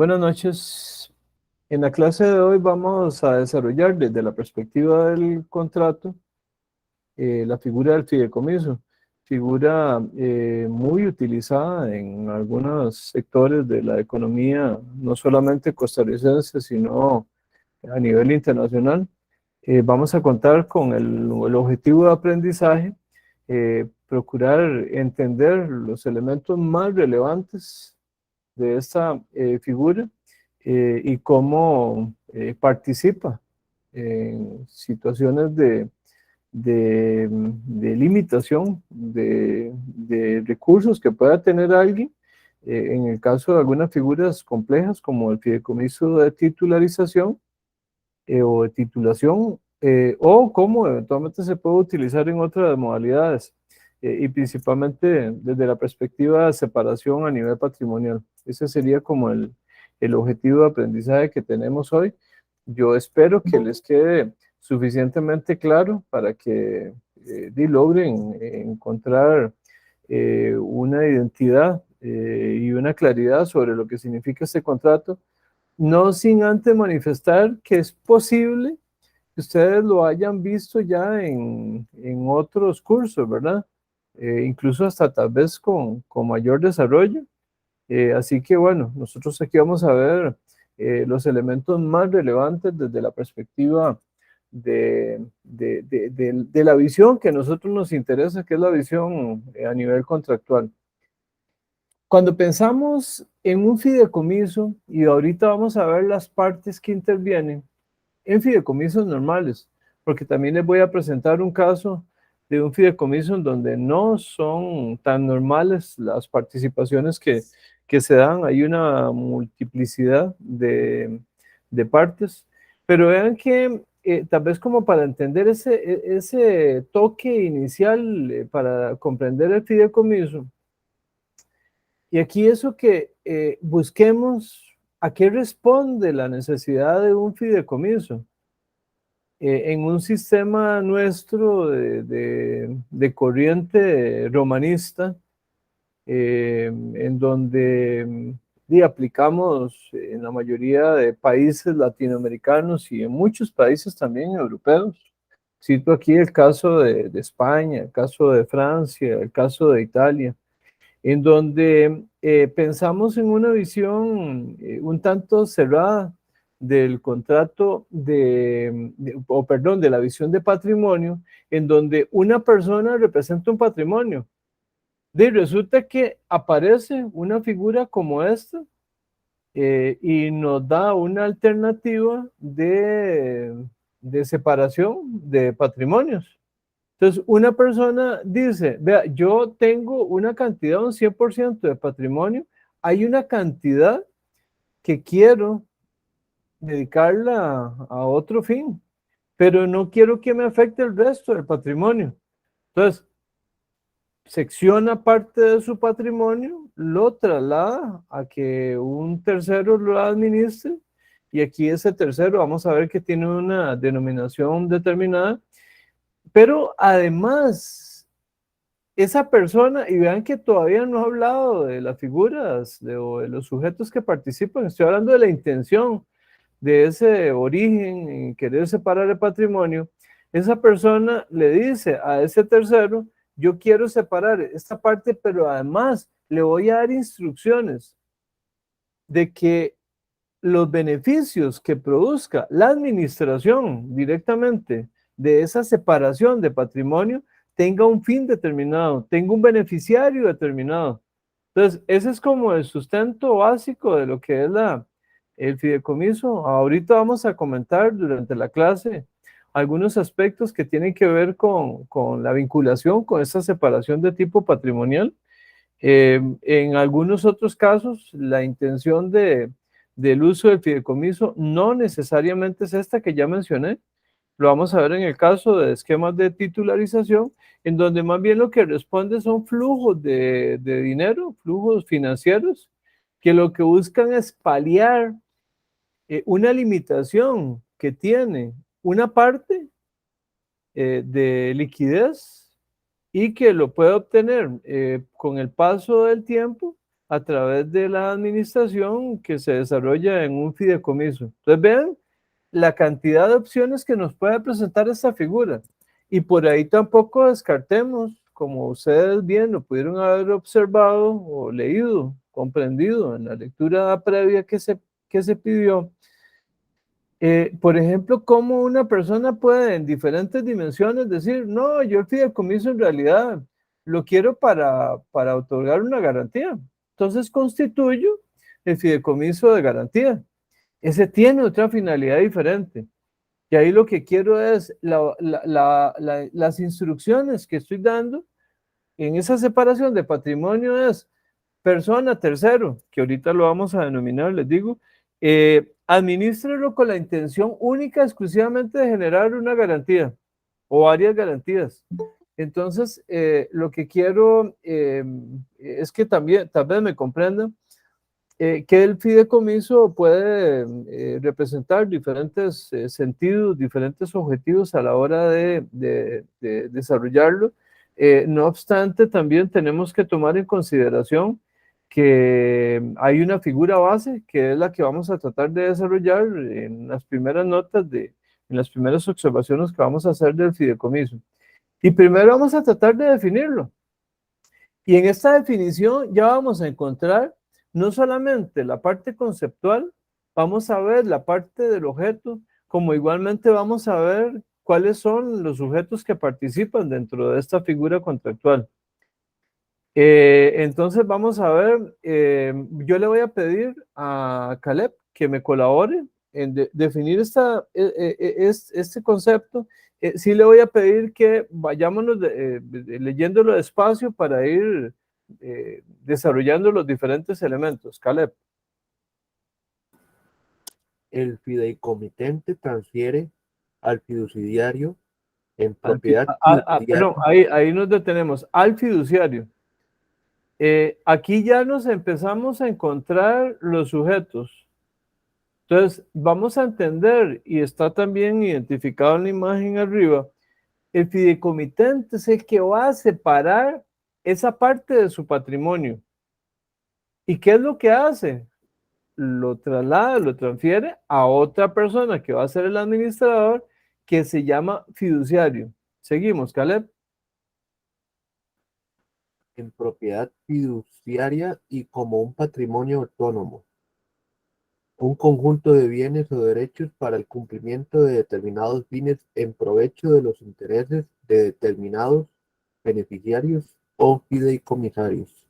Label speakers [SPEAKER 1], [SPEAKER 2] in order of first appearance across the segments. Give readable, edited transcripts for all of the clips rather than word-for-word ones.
[SPEAKER 1] Buenas noches. En la clase de hoy vamos a desarrollar desde la perspectiva del contrato la figura del fideicomiso, figura muy utilizada en algunos sectores de la economía, no solamente costarricense, sino a nivel internacional. Vamos a contar con el objetivo de aprendizaje, procurar entender los elementos más relevantes de esta figura y cómo participa en situaciones de limitación de recursos que pueda tener alguien, en el caso de algunas figuras complejas como el fideicomiso de titularización o de titulación, o cómo eventualmente se puede utilizar en otras modalidades, y principalmente desde la perspectiva de separación a nivel patrimonial. Ese sería como el objetivo de aprendizaje que tenemos hoy. Yo espero que les quede suficientemente claro para que logren encontrar una identidad y una claridad sobre lo que significa este contrato, no sin antes manifestar que es posible que ustedes lo hayan visto ya en otros cursos, ¿verdad? Incluso hasta tal vez con mayor desarrollo. Así que bueno, nosotros aquí vamos a ver los elementos más relevantes desde la perspectiva de la visión que a nosotros nos interesa, que es la visión a nivel contractual. Cuando pensamos en un fideicomiso, y ahorita vamos a ver las partes que intervienen en fideicomisos normales, porque también les voy a presentar un caso de un fideicomiso en donde no son tan normales las participaciones que se dan, hay una multiplicidad de partes, pero vean que tal vez como para entender ese toque inicial para comprender el fideicomiso, y aquí eso que busquemos a qué responde la necesidad de un fideicomiso. En un sistema nuestro de corriente romanista, en donde aplicamos en la mayoría de países latinoamericanos y en muchos países también europeos. Cito aquí el caso de España, el caso de Francia, el caso de Italia, en donde pensamos en una visión un tanto cerrada del contrato o perdón, de la visión de patrimonio, en donde una persona representa un patrimonio. Y resulta que aparece una figura como esta y nos da una alternativa de separación de patrimonios. Entonces, una persona dice, vea, yo tengo una cantidad, un 100% de patrimonio, hay una cantidad que quiero dedicarla a otro fin, pero no quiero que me afecte el resto del patrimonio. Entonces, secciona parte de su patrimonio, lo traslada a que un tercero lo administre, y aquí ese tercero vamos a ver que tiene una denominación determinada, pero además esa persona, y vean que todavía no he hablado de las figuras o de los sujetos que participan, estoy hablando de la intención, de ese origen en querer separar el patrimonio. Esa persona le dice a ese tercero, yo quiero separar esta parte, pero además le voy a dar instrucciones de que los beneficios que produzca la administración directamente de esa separación de patrimonio tenga un fin determinado, tenga un beneficiario determinado. Entonces, ese es como el sustento básico de lo que es el fideicomiso. Ahorita vamos a comentar durante la clase algunos aspectos que tienen que ver con la vinculación, con esa separación de tipo patrimonial. En algunos otros casos, la intención del uso del fideicomiso no necesariamente es esta que ya mencioné. Lo vamos a ver en el caso de esquemas de titularización, en donde más bien lo que responde son flujos de dinero, flujos financieros, que lo que buscan es paliar una limitación que tiene una parte de liquidez y que lo puede obtener con el paso del tiempo a través de la administración que se desarrolla en un fideicomiso. Entonces vean la cantidad de opciones que nos puede presentar esta figura. Y por ahí tampoco descartemos, como ustedes bien lo pudieron haber observado o leído, comprendido en la lectura previa que se pidió, por ejemplo, cómo una persona puede en diferentes dimensiones decir, no, yo el fideicomiso en realidad lo quiero para otorgar una garantía. Entonces constituyo el fideicomiso de garantía. Ese tiene otra finalidad diferente. Y ahí lo que quiero es las instrucciones que estoy dando en esa separación de patrimonio es persona, tercero, que ahorita lo vamos a denominar, les digo, administrarlo con la intención única, exclusivamente de generar una garantía o varias garantías. Entonces, lo que quiero es que también, tal vez me comprendan, que el fideicomiso puede representar diferentes sentidos, diferentes objetivos a la hora de desarrollarlo. No obstante, también tenemos que tomar en consideración que hay una figura base que es la que vamos a tratar de desarrollar en las primeras notas, en las primeras observaciones que vamos a hacer del fideicomiso. Y primero vamos a tratar de definirlo. Y en esta definición ya vamos a encontrar no solamente la parte conceptual, vamos a ver la parte del objeto, como igualmente vamos a ver cuáles son los sujetos que participan dentro de esta figura contractual. Entonces vamos a ver, yo le voy a pedir a Caleb que me colabore en definir este concepto. Sí le voy a pedir que vayámonos leyéndolo despacio para ir desarrollando los diferentes elementos. Caleb.
[SPEAKER 2] El fideicomitente transfiere al fiduciario en propiedad fiduciaria.
[SPEAKER 1] Perdón, ahí nos detenemos. Al fiduciario. Aquí ya nos empezamos a encontrar los sujetos. Entonces, vamos a entender, y está también identificado en la imagen arriba, el fideicomitente es el que va a separar esa parte de su patrimonio. ¿Y qué es lo que hace? Lo traslada, lo transfiere a otra persona que va a ser el administrador, que se llama fiduciario. Seguimos, Caleb.
[SPEAKER 2] En propiedad fiduciaria y como un patrimonio autónomo, un conjunto de bienes o derechos para el cumplimiento de determinados fines en provecho de los intereses de determinados beneficiarios o fideicomisarios.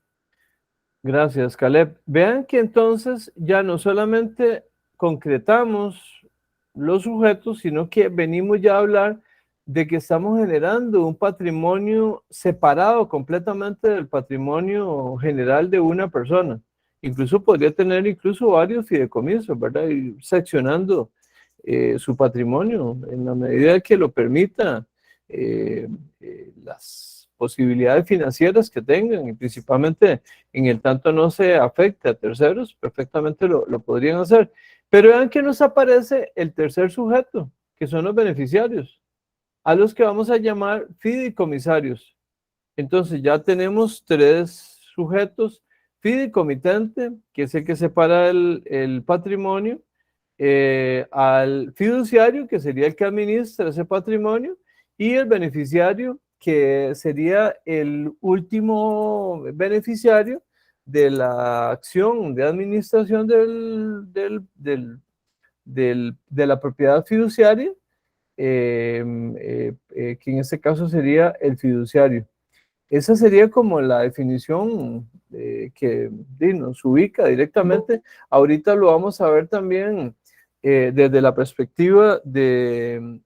[SPEAKER 1] Gracias, Caleb. Vean que entonces ya no solamente concretamos los sujetos, sino que venimos ya a hablar de que estamos generando un patrimonio separado completamente del patrimonio general de una persona. Incluso podría tener incluso varios fideicomisos, ¿verdad? Y seccionando su patrimonio en la medida que lo permita las posibilidades financieras que tengan, y principalmente en el tanto no se afecte a terceros, perfectamente lo podrían hacer. Pero vean que nos aparece el tercer sujeto, que son los beneficiarios, a los que vamos a llamar fideicomisarios. Entonces ya tenemos tres sujetos: fideicomitente, que es el que separa el patrimonio, al fiduciario, que sería el que administra ese patrimonio, y el beneficiario, que sería el último beneficiario de la acción de administración de la propiedad fiduciaria, que en este caso sería el fiduciario. Esa sería como la definición que nos ubica directamente. Ahorita lo vamos a ver también desde la perspectiva de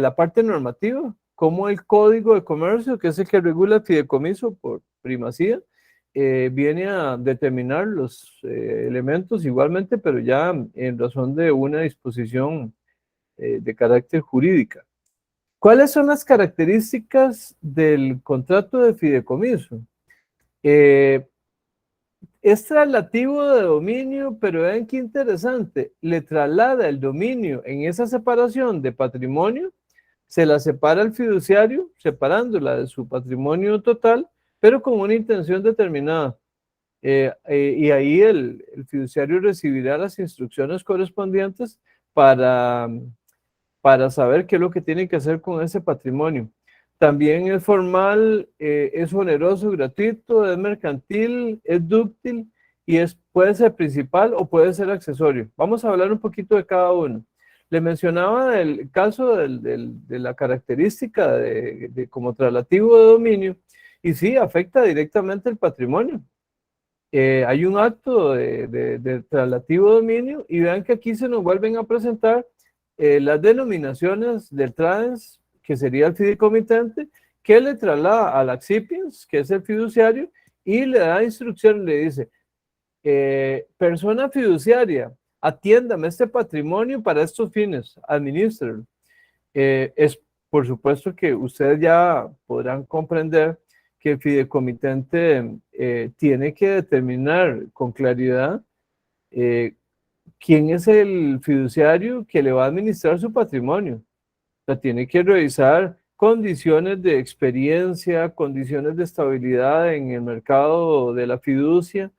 [SPEAKER 1] la parte normativa, como el Código de Comercio, que es el que regula el fideicomiso por primacía, viene a determinar los elementos igualmente, pero ya en razón de una disposición de carácter jurídica. ¿Cuáles son las características del contrato de fideicomiso? Es traslativo de dominio, pero vean qué interesante, le traslada el dominio en esa separación de patrimonio, se la separa al fiduciario, separándola de su patrimonio total, pero con una intención determinada. Y ahí el fiduciario recibirá las instrucciones correspondientes para, para saber qué es lo que tiene que hacer con ese patrimonio. También es formal, es oneroso, gratuito, es mercantil, es dúctil y puede ser principal o puede ser accesorio. Vamos a hablar un poquito de cada uno. Le mencionaba el caso de la característica como traslativo de dominio y sí, afecta directamente el patrimonio. Hay un acto de traslativo dominio y vean que aquí se nos vuelven a presentar las denominaciones del trans, que sería el fideicomitente, que le traslada al accipiens, que es el fiduciario, y le da instrucción, le dice, persona fiduciaria, atiéndame este patrimonio para estos fines, administrarlo. Es por supuesto que ustedes ya podrán comprender que el fideicomitente tiene que determinar con claridad eh, quién es el fiduciario que le va a administrar su patrimonio. O sea, tiene que revisar condiciones de experiencia, condiciones de estabilidad en el mercado de la fiducia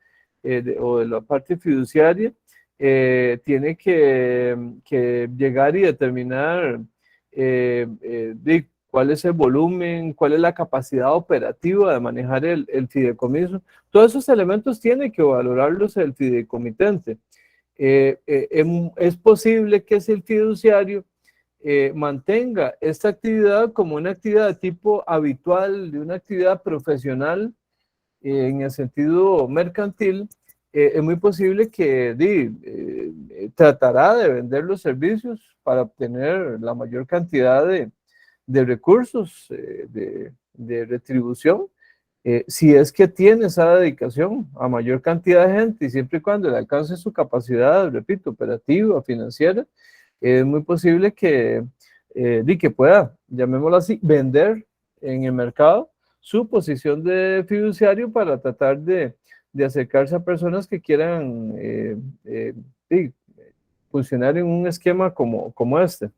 [SPEAKER 1] o de la parte fiduciaria. Tiene que llegar y determinar cuál es el volumen, cuál es la capacidad operativa de manejar el fideicomiso. Todos esos elementos tiene que valorarlos el fideicomitente. Es posible que si el fiduciario mantenga esta actividad como una actividad de tipo habitual, de una actividad profesional, en el sentido mercantil, es muy posible que tratará de vender los servicios para obtener la mayor cantidad de recursos, de retribución, si es que tiene esa dedicación a mayor cantidad de gente y siempre y cuando le alcance su capacidad, repito, operativa, financiera, es muy posible que pueda, llamémoslo así, vender en el mercado su posición de fiduciario para tratar de acercarse a personas que quieran sí, funcionar en un esquema como este.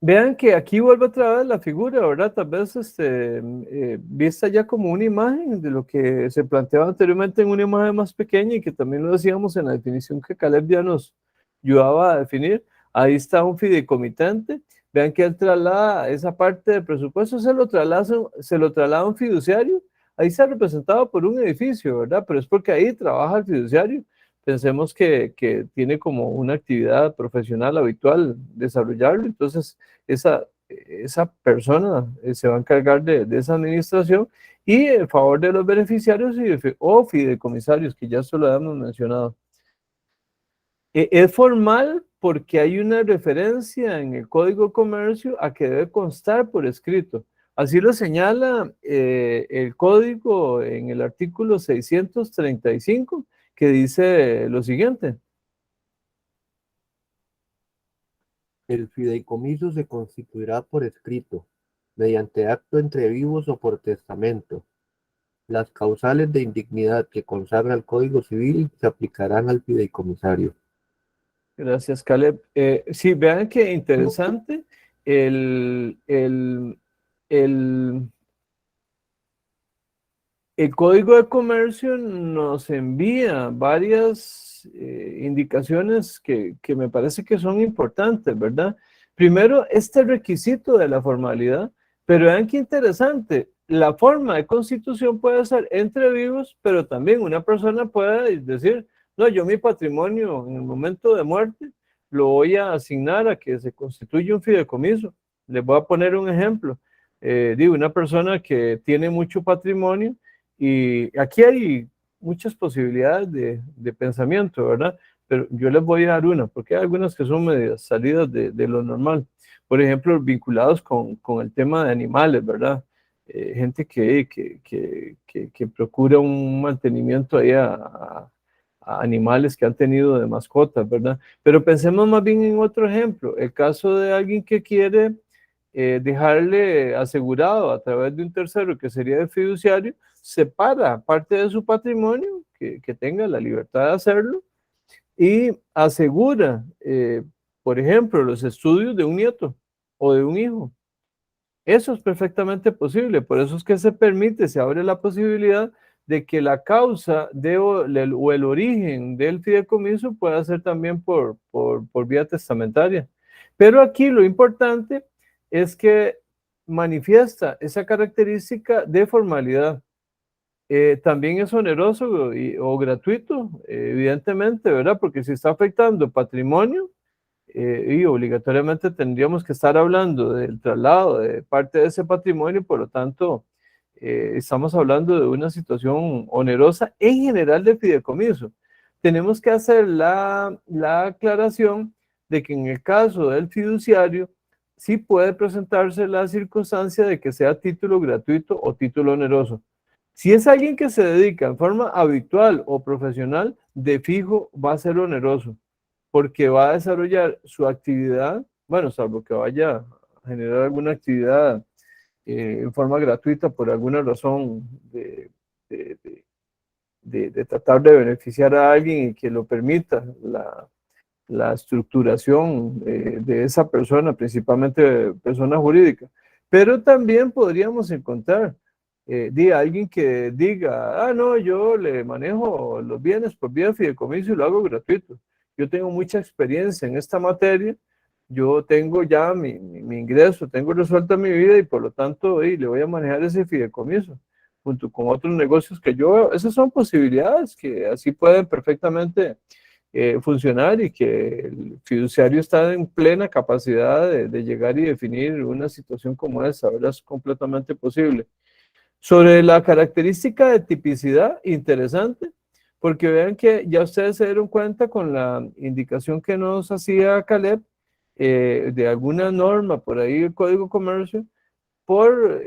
[SPEAKER 1] Vean que aquí vuelve otra vez la figura, ¿verdad? Tal vez vista ya como una imagen de lo que se planteaba anteriormente en una imagen más pequeña y que también lo decíamos en la definición que Caleb ya nos ayudaba a definir. Ahí está un fideicomitente. Vean que él traslada esa parte del presupuesto, se lo traslada a un fiduciario. Ahí está representado por un edificio, ¿verdad? Pero es porque ahí trabaja el fiduciario. Pensemos que tiene como una actividad profesional habitual desarrollarlo, entonces esa persona se va a encargar de esa administración y en favor de los beneficiarios o fideicomisarios, que ya esto lo habíamos mencionado. Es formal porque hay una referencia en el Código de Comercio a que debe constar por escrito. Así lo señala el código en el artículo 635, que dice lo siguiente.
[SPEAKER 2] El fideicomiso se constituirá por escrito, mediante acto entre vivos o por testamento. Las causales de indignidad que consagra el Código Civil se aplicarán al fideicomisario.
[SPEAKER 1] Gracias, Caleb. Sí, vean qué interesante. El, el, el, el Código de Comercio nos envía varias indicaciones que me parece que son importantes, ¿verdad? Primero, este requisito de la formalidad, pero vean qué interesante. La forma de constitución puede ser entre vivos, pero también una persona puede decir, no, yo mi patrimonio en el momento de muerte lo voy a asignar a que se constituya un fideicomiso. Les voy a poner un ejemplo. Digo, una persona que tiene mucho patrimonio y aquí hay muchas posibilidades de pensamiento, ¿verdad? Pero yo les voy a dar una, porque hay algunas que son medias salidas de lo normal. Por ejemplo, vinculados con el tema de animales, ¿verdad? Gente que procura un mantenimiento ahí a animales que han tenido de mascotas, ¿verdad? Pero pensemos más bien en otro ejemplo, el caso de alguien que quiere dejarle asegurado a través de un tercero que sería el fiduciario, separa parte de su patrimonio, que tenga la libertad de hacerlo, y asegura, por ejemplo, los estudios de un nieto o de un hijo. Eso es perfectamente posible, por eso es que se permite, se abre la posibilidad de que la causa o el origen del fideicomiso pueda ser también por vía testamentaria. Pero aquí lo importante es que manifiesta esa característica de formalidad. También es oneroso o gratuito, evidentemente, ¿verdad? Porque si está afectando patrimonio, y obligatoriamente tendríamos que estar hablando del traslado de parte de ese patrimonio, por lo tanto, estamos hablando de una situación onerosa en general de fideicomiso. Tenemos que hacer la aclaración de que en el caso del fiduciario, sí puede presentarse la circunstancia de que sea título gratuito o título oneroso. Si es alguien que se dedica en forma habitual o profesional, de fijo va a ser oneroso porque va a desarrollar su actividad, bueno, salvo que vaya a generar alguna actividad en forma gratuita por alguna razón de, de tratar de beneficiar a alguien y que lo permita la estructuración de esa persona, principalmente persona jurídica. Pero también podríamos encontrar de alguien que diga, ah, no, yo le manejo los bienes por vía de fideicomiso y lo hago gratuito. Yo tengo mucha experiencia en esta materia, yo tengo ya mi ingreso, tengo resuelta mi vida y por lo tanto le voy a manejar ese fideicomiso junto con otros negocios que yo veo. Esas son posibilidades que así pueden perfectamente funcionar y que el fiduciario está en plena capacidad de llegar y definir una situación como esa, ¿verdad? Es completamente posible. Sobre la característica de tipicidad, interesante, porque vean que ya ustedes se dieron cuenta con la indicación que nos hacía Caleb de alguna norma por ahí el Código Comercio, por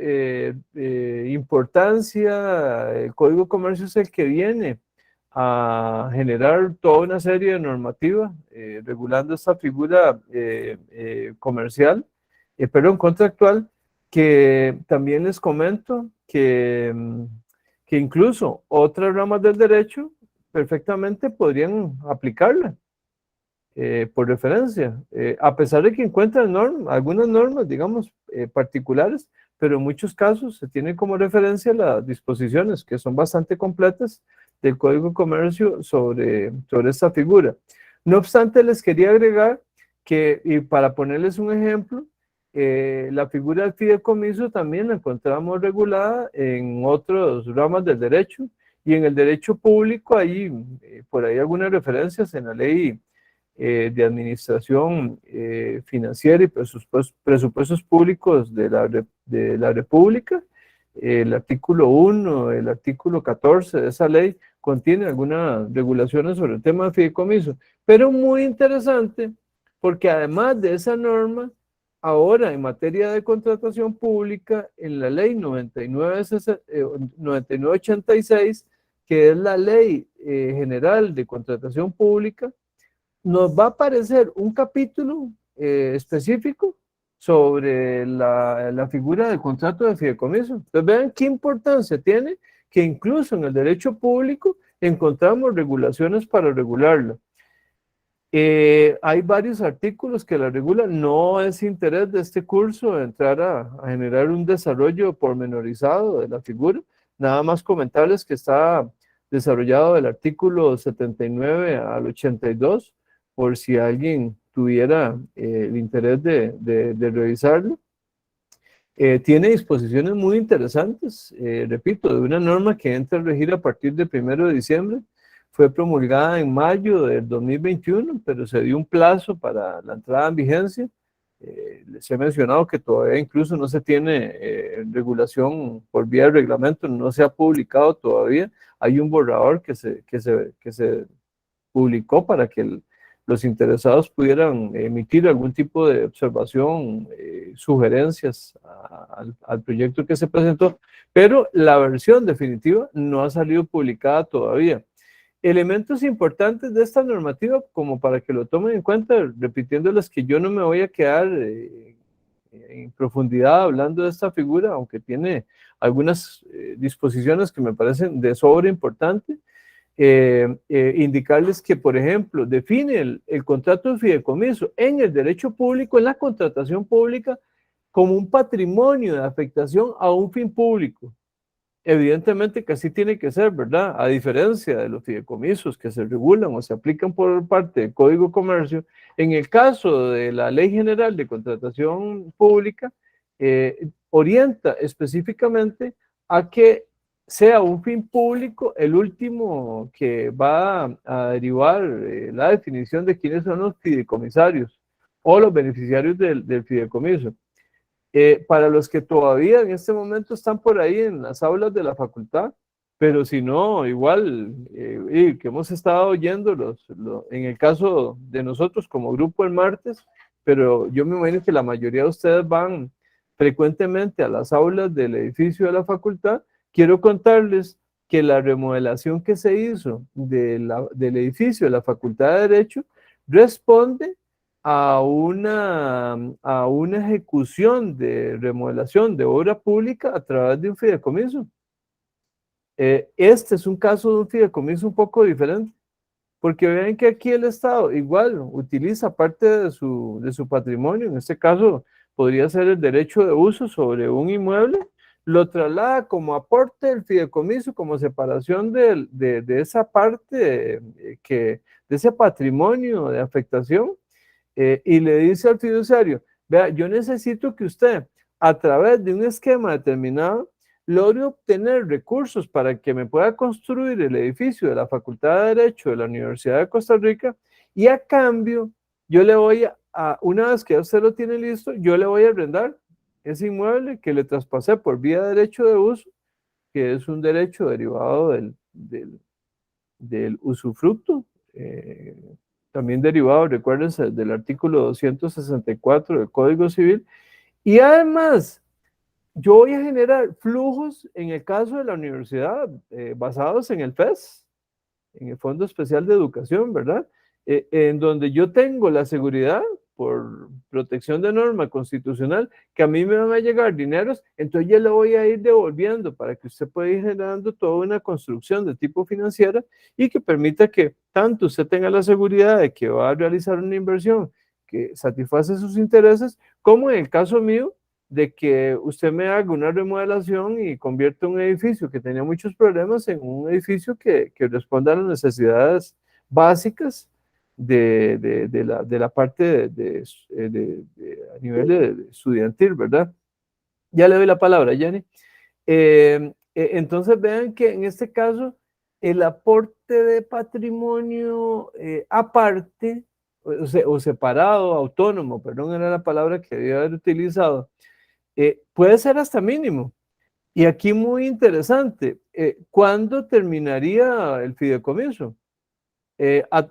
[SPEAKER 1] importancia, el Código Comercio es el que viene a generar toda una serie de normativas regulando esta figura comercial, perdón, contractual, que también les comento que incluso otras ramas del derecho perfectamente podrían aplicarla por referencia, a pesar de que encuentran algunas normas, digamos, particulares, pero en muchos casos se tienen como referencia las disposiciones que son bastante completas del Código de Comercio sobre esta figura. No obstante, les quería agregar que, y para ponerles un ejemplo, la figura del fideicomiso también la encontramos regulada en otras ramas del derecho y en el derecho público hay por ahí algunas referencias en la ley de administración financiera y presupuestos públicos de la República. El artículo 1, el artículo 14 de esa ley contiene algunas regulaciones sobre el tema de fideicomiso, pero muy interesante porque además de esa norma, ahora en materia de contratación pública, en la ley 9986, que es la ley general de contratación pública, nos va a aparecer un capítulo específico sobre la figura del contrato de fideicomiso. Entonces vean qué importancia tiene que incluso en el derecho público encontramos regulaciones para regularlo. Hay varios artículos que la regulan, no es interés de este curso entrar a generar un desarrollo pormenorizado de la figura, nada más comentarles que está desarrollado del artículo 79 al 82, por si alguien tuviera el interés de revisarlo. Tiene disposiciones muy interesantes, repito, de una norma que entra a regir a partir del 1 de diciembre, fue promulgada en mayo del 2021, pero se dio un plazo para la entrada en vigencia. Les he mencionado que todavía incluso no se tiene regulación por vía de reglamento, no se ha publicado todavía. Hay un borrador que se publicó para que los interesados pudieran emitir algún tipo de observación, sugerencias al proyecto que se presentó, pero la versión definitiva no ha salido publicada todavía. Elementos importantes de esta normativa, como para que lo tomen en cuenta, repitiéndoles que yo no me voy a quedar en profundidad hablando de esta figura, aunque tiene algunas disposiciones que me parecen de sobra importante. Indicarles que, por ejemplo, define el contrato de fideicomiso en el derecho público, en la contratación pública, como un patrimonio de afectación a un fin público. Evidentemente que así tiene que ser, ¿verdad? A diferencia de los fideicomisos que se regulan o se aplican por parte del Código de Comercio, en el caso de la Ley General de Contratación Pública, orienta específicamente a que sea un fin público el último que va a derivar la definición de quiénes son los fideicomisarios o los beneficiarios del fideicomiso. Para los que todavía en este momento están por ahí en las aulas de la facultad, pero si no, igual, que hemos estado oyendo en el caso de nosotros como grupo el martes, pero yo me imagino que la mayoría de ustedes van frecuentemente a las aulas del edificio de la facultad. Quiero contarles que la remodelación que se hizo del edificio de la Facultad de Derecho responde a una ejecución de remodelación de obra pública a través de un fideicomiso. Este es un caso de un fideicomiso un poco diferente, porque vean que aquí el Estado igual utiliza parte de su patrimonio, en este caso podría ser el derecho de uso sobre un inmueble, lo traslada como aporte del fideicomiso, como separación de esa parte, de ese patrimonio de afectación, y le dice al fiduciario, vea, yo necesito que usted, a través de un esquema determinado, logre obtener recursos para que me pueda construir el edificio de la Facultad de Derecho de la Universidad de Costa Rica, y a cambio, yo le voy una vez que usted lo tiene listo, yo le voy a arrendar ese inmueble que le traspasé por vía de derecho de uso, que es un derecho derivado del usufructo, también derivado, recuérdense, del artículo 264 del Código Civil, y además yo voy a generar flujos en el caso de la universidad basados en el FES, en el Fondo Especial de Educación, ¿verdad? En donde yo tengo la seguridad por protección de norma constitucional que a mí me van a llegar dineros, entonces yo le voy a ir devolviendo para que usted pueda ir generando toda una construcción de tipo financiera y que permita que tanto usted tenga la seguridad de que va a realizar una inversión que satisface sus intereses, como en el caso mío, de que usted me haga una remodelación y convierta un edificio que tenía muchos problemas en un edificio que responda a las necesidades básicas de la parte a nivel de estudiantil, ¿verdad? Ya le doy la palabra, Jenny. Entonces vean que en este caso el aporte de patrimonio aparte o separado, autónomo, perdón, era la palabra que debía haber utilizado, puede ser hasta mínimo. Y aquí muy interesante, ¿cuándo terminaría el fideicomiso?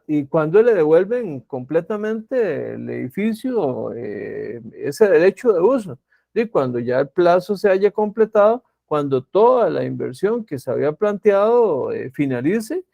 [SPEAKER 1] ¿Y cuándo le devuelven completamente el edificio, ese derecho de uso? Y cuando ya el plazo se haya completado, cuando toda la inversión que se había planteado finalice,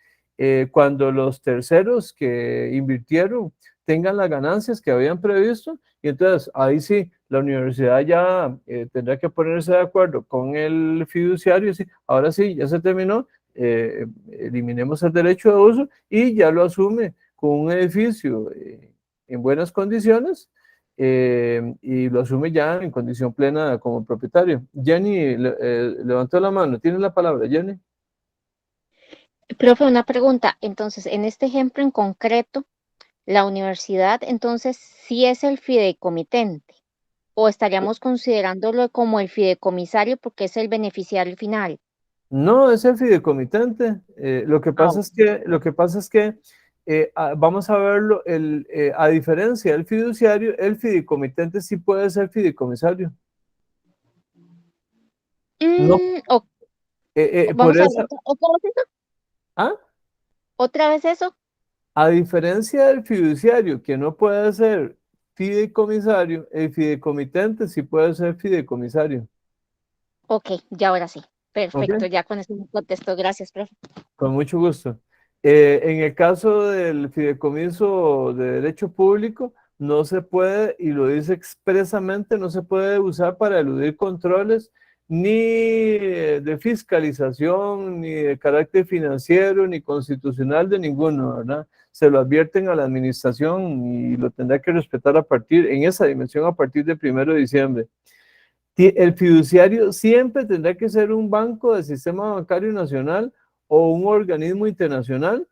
[SPEAKER 1] cuando los terceros que invirtieron tengan las ganancias que habían previsto, y entonces ahí sí, la universidad ya tendrá que ponerse de acuerdo con el fiduciario y decir, ahora sí, ya se terminó, eliminemos el derecho de uso y ya lo asume con un edificio en buenas condiciones, y lo asume ya en condición plena como propietario. Jenny levantó la mano, tiene la palabra, Jenny.
[SPEAKER 3] Profe, una pregunta. Entonces, en este ejemplo en concreto, la universidad entonces sí es el fideicomitente o estaríamos considerándolo como el fideicomisario porque es el beneficiario final.
[SPEAKER 1] No, es el fideicomitente. Lo que pasa es que vamos a verlo, a diferencia del fiduciario, el fideicomitente sí puede ser fideicomisario. No,
[SPEAKER 3] Ok,
[SPEAKER 1] por
[SPEAKER 3] vamos a ver,
[SPEAKER 1] eso,
[SPEAKER 3] ¿otra vez eso?
[SPEAKER 1] ¿ah?
[SPEAKER 3] ¿Otra vez eso?
[SPEAKER 1] A diferencia del fiduciario, que no puede ser fideicomisario, el fideicomitente sí puede ser fideicomisario.
[SPEAKER 3] Ok, ya ahora sí.
[SPEAKER 1] ¿Ok?
[SPEAKER 3] Perfecto, ya con eso me contesto. Gracias, profe.
[SPEAKER 1] Con mucho gusto. En el caso del fideicomiso de derecho público, no se puede, y lo dice expresamente, no se puede usar para eludir controles ni de fiscalización, ni de carácter financiero, ni constitucional de ninguno, ¿verdad? Se lo advierten a la administración y lo tendrá que respetar en esa dimensión a partir del 1 de diciembre. El fiduciario siempre tendrá que ser un banco del sistema bancario nacional o un organismo internacional.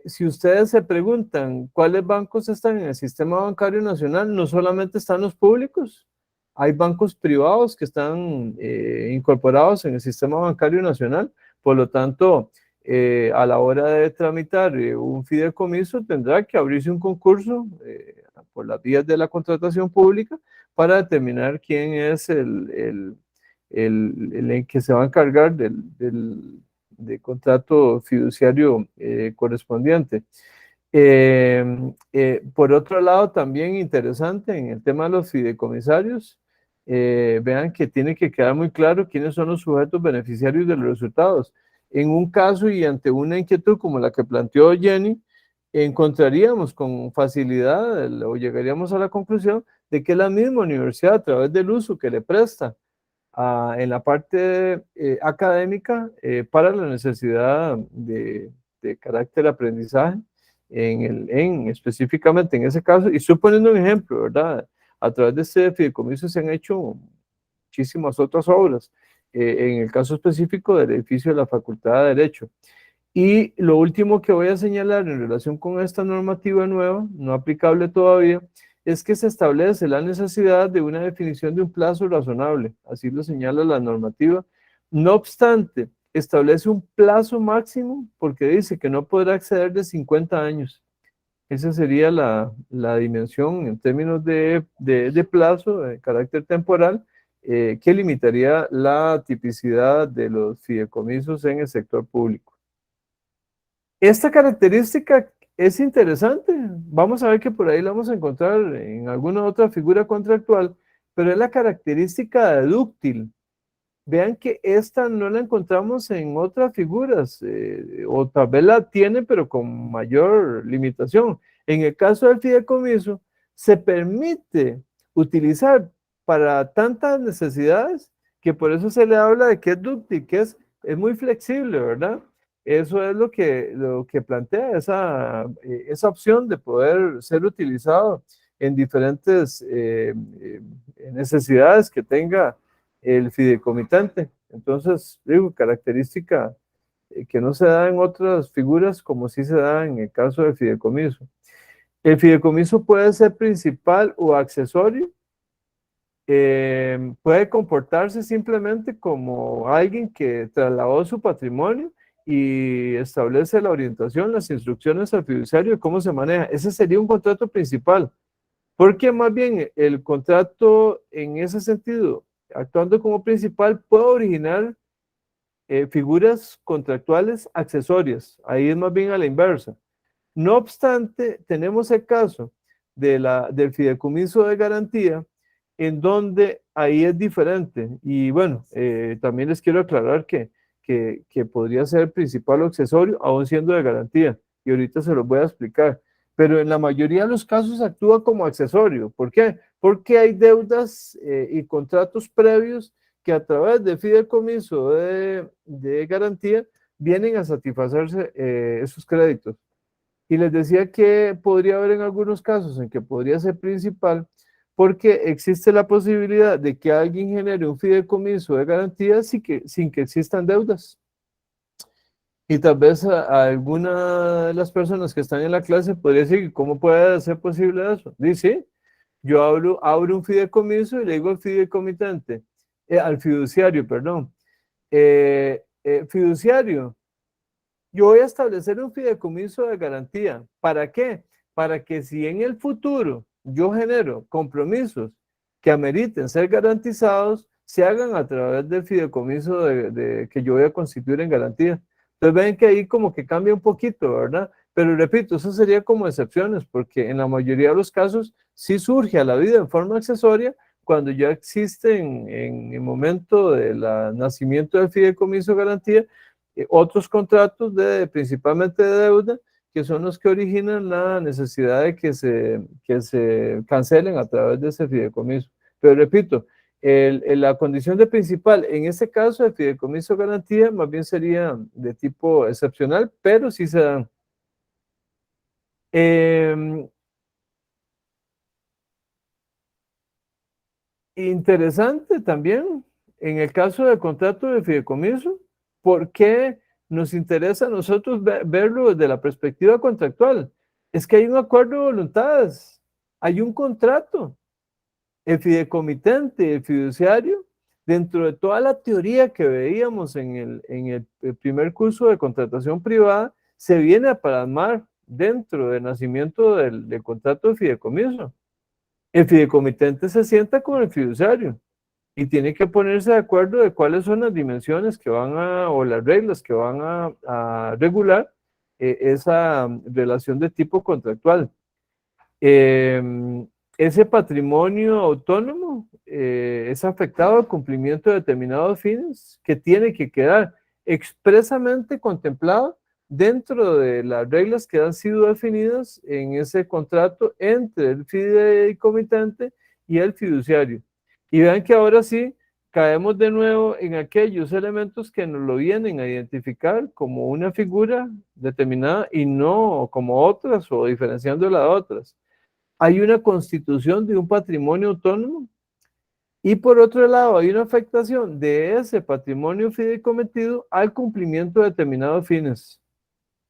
[SPEAKER 1] Si ustedes se preguntan cuáles bancos están en el sistema bancario nacional, no solamente están los públicos, hay bancos privados que están incorporados en el sistema bancario nacional. Por lo tanto, a la hora de tramitar un fideicomiso, tendrá que abrirse un concurso por las vías de la contratación pública para determinar quién es el que se va a encargar del contrato fiduciario correspondiente. Por otro lado, también interesante en el tema de los fideicomisarios, vean que tiene que quedar muy claro quiénes son los sujetos beneficiarios de los resultados. En un caso y ante una inquietud como la que planteó Jenny, encontraríamos con facilidad o llegaríamos a la conclusión de que la misma universidad, a través del uso que le presta en la parte académica para la necesidad de carácter aprendizaje, específicamente en ese caso, y estoy poniendo un ejemplo, ¿verdad? A través de este fideicomiso se han hecho muchísimas otras obras, en el caso específico del edificio de la Facultad de Derecho. Y lo último que voy a señalar en relación con esta normativa nueva, no aplicable todavía, es que se establece la necesidad de una definición de un plazo razonable, así lo señala la normativa. No obstante, establece un plazo máximo porque dice que no podrá exceder de 50 años. Esa sería la dimensión en términos de plazo, de carácter temporal, que limitaría la tipicidad de los fideicomisos en el sector público. Esta característica es interesante. Vamos a ver que por ahí la vamos a encontrar en alguna otra figura contractual, pero es la característica de dúctil. Vean que esta no la encontramos en otras figuras, o tal vez la tiene, pero con mayor limitación. En el caso del fideicomiso, se permite utilizar para tantas necesidades que por eso se le habla de que es dúctil, que es muy flexible, ¿verdad? Eso es lo que plantea esa opción de poder ser utilizado en diferentes necesidades que tenga el fideicomitente. Entonces, digo, característica que no se da en otras figuras como sí se da en el caso del fideicomiso. El fideicomiso puede ser principal o accesorio. Puede comportarse simplemente como alguien que trasladó su patrimonio y establece la orientación, las instrucciones al fiduciario de cómo se maneja. Ese sería un contrato principal, porque más bien el contrato en ese sentido, actuando como principal, puede originar figuras contractuales accesorias. Ahí es más bien a la inversa. No obstante, tenemos el caso del fideicomiso de garantía, en donde ahí es diferente. Y bueno, también les quiero aclarar que podría ser principal o accesorio, aún siendo de garantía. Y ahorita se los voy a explicar. Pero en la mayoría de los casos actúa como accesorio. ¿Por qué? Porque hay deudas y contratos previos que a través de fideicomiso de garantía vienen a satisfacerse esos créditos. Y les decía que podría haber en algunos casos en que podría ser principal, porque existe la posibilidad de que alguien genere un fideicomiso de garantía sin que existan deudas. Y tal vez a alguna de las personas que están en la clase podría decir, ¿cómo puede ser posible eso? Dice, yo abro un fideicomiso y le digo al fideicomitente, al fiduciario, perdón, fiduciario, yo voy a establecer un fideicomiso de garantía. ¿Para qué? Para que si en el futuro yo genero compromisos que ameriten ser garantizados, se hagan a través del fideicomiso que yo voy a constituir en garantía. Entonces ven que ahí como que cambia un poquito, ¿verdad? Pero repito, eso sería como excepciones, porque en la mayoría de los casos sí surge a la vida en forma accesoria cuando ya existe en el momento del nacimiento del fideicomiso de garantía otros contratos principalmente de deuda, que son los que originan la necesidad de que se cancelen a través de ese fideicomiso. Pero repito, la condición de principal, en este caso, el fideicomiso garantía, más bien sería de tipo excepcional, pero sí se dan. Interesante también, en el caso del contrato de fideicomiso, ¿por qué nos interesa a nosotros verlo desde la perspectiva contractual? Es que hay un acuerdo de voluntades, hay un contrato. El fideicomitente, el fiduciario, dentro de toda la teoría que veíamos en el primer curso de contratación privada, se viene a plasmar dentro del nacimiento del contrato de fideicomiso. El fideicomitente se sienta con el fiduciario y tiene que ponerse de acuerdo de cuáles son las dimensiones que van o las reglas que van a regular esa relación de tipo contractual. Ese patrimonio autónomo es afectado al cumplimiento de determinados fines que tiene que quedar expresamente contemplado dentro de las reglas que han sido definidas en ese contrato entre el fideicomitente y el fiduciario. Y vean que ahora sí caemos de nuevo en aquellos elementos que nos lo vienen a identificar como una figura determinada y no como otras o diferenciándola de otras. Hay una constitución de un patrimonio autónomo y por otro lado hay una afectación de ese patrimonio fideicometido al cumplimiento de determinados fines.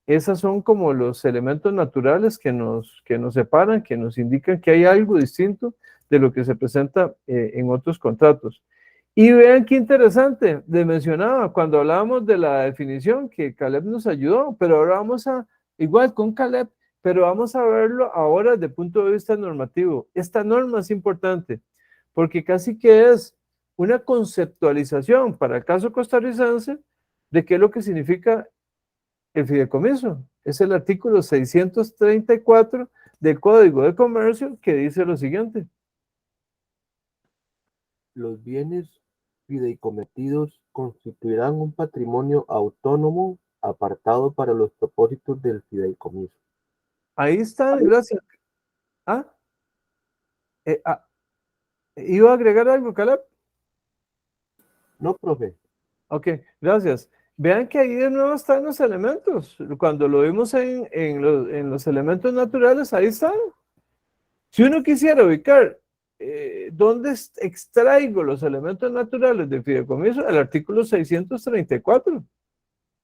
[SPEAKER 1] Esos son como los elementos naturales que nos separan, que nos indican que hay algo distinto de lo que se presenta en otros contratos. Y vean qué interesante, les mencionaba cuando hablábamos de la definición que Caleb nos ayudó, pero ahora vamos a, igual con Caleb, pero vamos a verlo ahora desde el punto de vista normativo. Esta norma es importante porque casi que es una conceptualización para el caso costarricense de qué es lo que significa el fideicomiso. Es el artículo 634 del Código de Comercio que dice lo siguiente.
[SPEAKER 2] Los bienes fideicometidos constituirán un patrimonio autónomo apartado para los propósitos del fideicomiso.
[SPEAKER 1] Ahí está, gracias. ¿Ah? ¿Iba a agregar algo, Caleb?
[SPEAKER 2] No, profe.
[SPEAKER 1] Ok, gracias. Vean que ahí de nuevo están los elementos. Cuando lo vimos en los elementos naturales, ahí están. Si uno quisiera ubicar dónde extraigo los elementos naturales del fideicomiso, el artículo 634.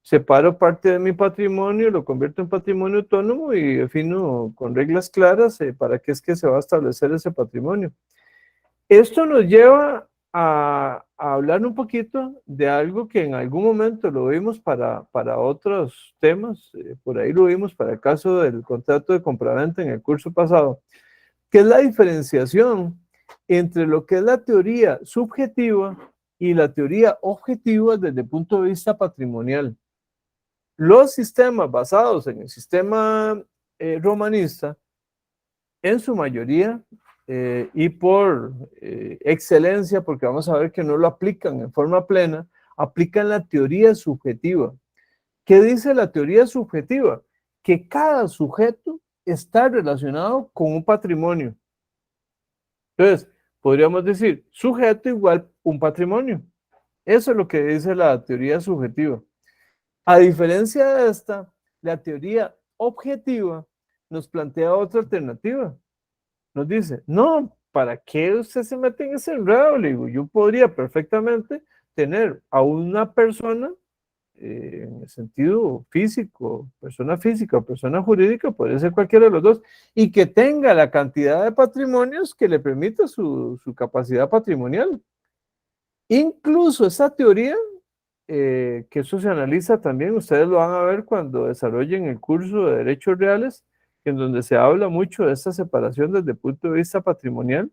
[SPEAKER 1] Separo parte de mi patrimonio, lo convierto en patrimonio autónomo y defino con reglas claras para qué es que se va a establecer ese patrimonio. Esto nos lleva a hablar un poquito de algo que en algún momento lo vimos para otros temas, por ahí lo vimos para el caso del contrato de compraventa en el curso pasado, que es la diferenciación entre lo que es la teoría subjetiva y la teoría objetiva desde el punto de vista patrimonial. Los sistemas basados en el sistema romanista, en su mayoría, y por excelencia, porque vamos a ver que no lo aplican en forma plena, aplican la teoría subjetiva. ¿Qué dice la teoría subjetiva? Que cada sujeto está relacionado con un patrimonio. Entonces, podríamos decir, sujeto igual un patrimonio. Eso es lo que dice la teoría subjetiva. A diferencia de esta, la teoría objetiva nos plantea otra alternativa. Nos dice, no, ¿para qué usted se mete en ese enredo? Le digo, yo podría perfectamente tener a una persona, en el sentido físico, persona física o persona jurídica, puede ser cualquiera de los dos, y que tenga la cantidad de patrimonios que le permita su capacidad patrimonial. Incluso esa teoría, que eso se analiza también, ustedes lo van a ver cuando desarrollen el curso de Derechos Reales, en donde se habla mucho de esta separación desde el punto de vista patrimonial.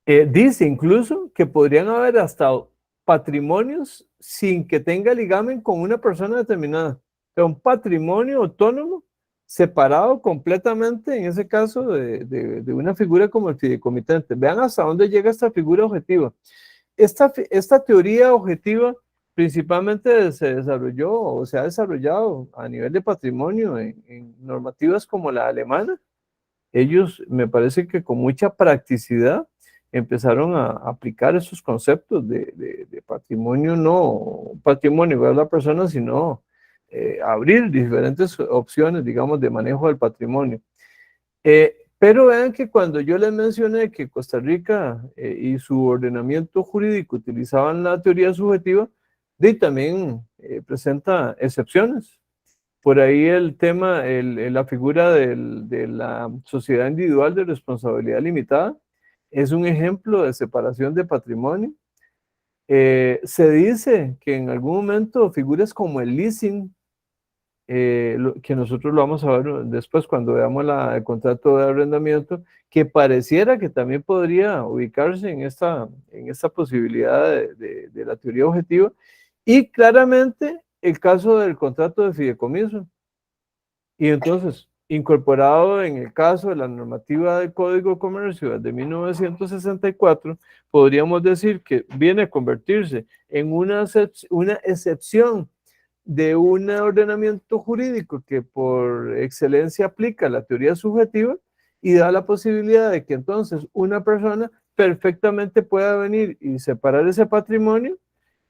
[SPEAKER 1] Dice incluso que podrían haber hasta patrimonios sin que tenga ligamen con una persona determinada. Es un patrimonio autónomo, separado completamente, en ese caso, de una figura como el fideicomitente. Vean hasta dónde llega esta figura objetiva. Esta teoría objetiva principalmente se desarrolló o se ha desarrollado a nivel de patrimonio en normativas como la alemana. Ellos, me parece que con mucha practicidad, empezaron a aplicar esos conceptos de patrimonio, no patrimonio igual a la persona, sino abrir diferentes opciones, digamos, de manejo del patrimonio. Pero vean que cuando yo les mencioné que Costa Rica y su ordenamiento jurídico utilizaban la teoría subjetiva, también presenta excepciones. Por ahí el tema, la figura de la sociedad individual de responsabilidad limitada es un ejemplo de separación de patrimonio. Se dice que en algún momento figuras como el leasing, que nosotros lo vamos a ver después cuando veamos el contrato de arrendamiento, que pareciera que también podría ubicarse en esta posibilidad de la teoría objetiva, y claramente el caso del contrato de fideicomiso. Y entonces, incorporado en el caso de la normativa del Código de Comercio de 1964, podríamos decir que viene a convertirse en una excepción de un ordenamiento jurídico que por excelencia aplica la teoría subjetiva y da la posibilidad de que entonces una persona perfectamente pueda venir y separar ese patrimonio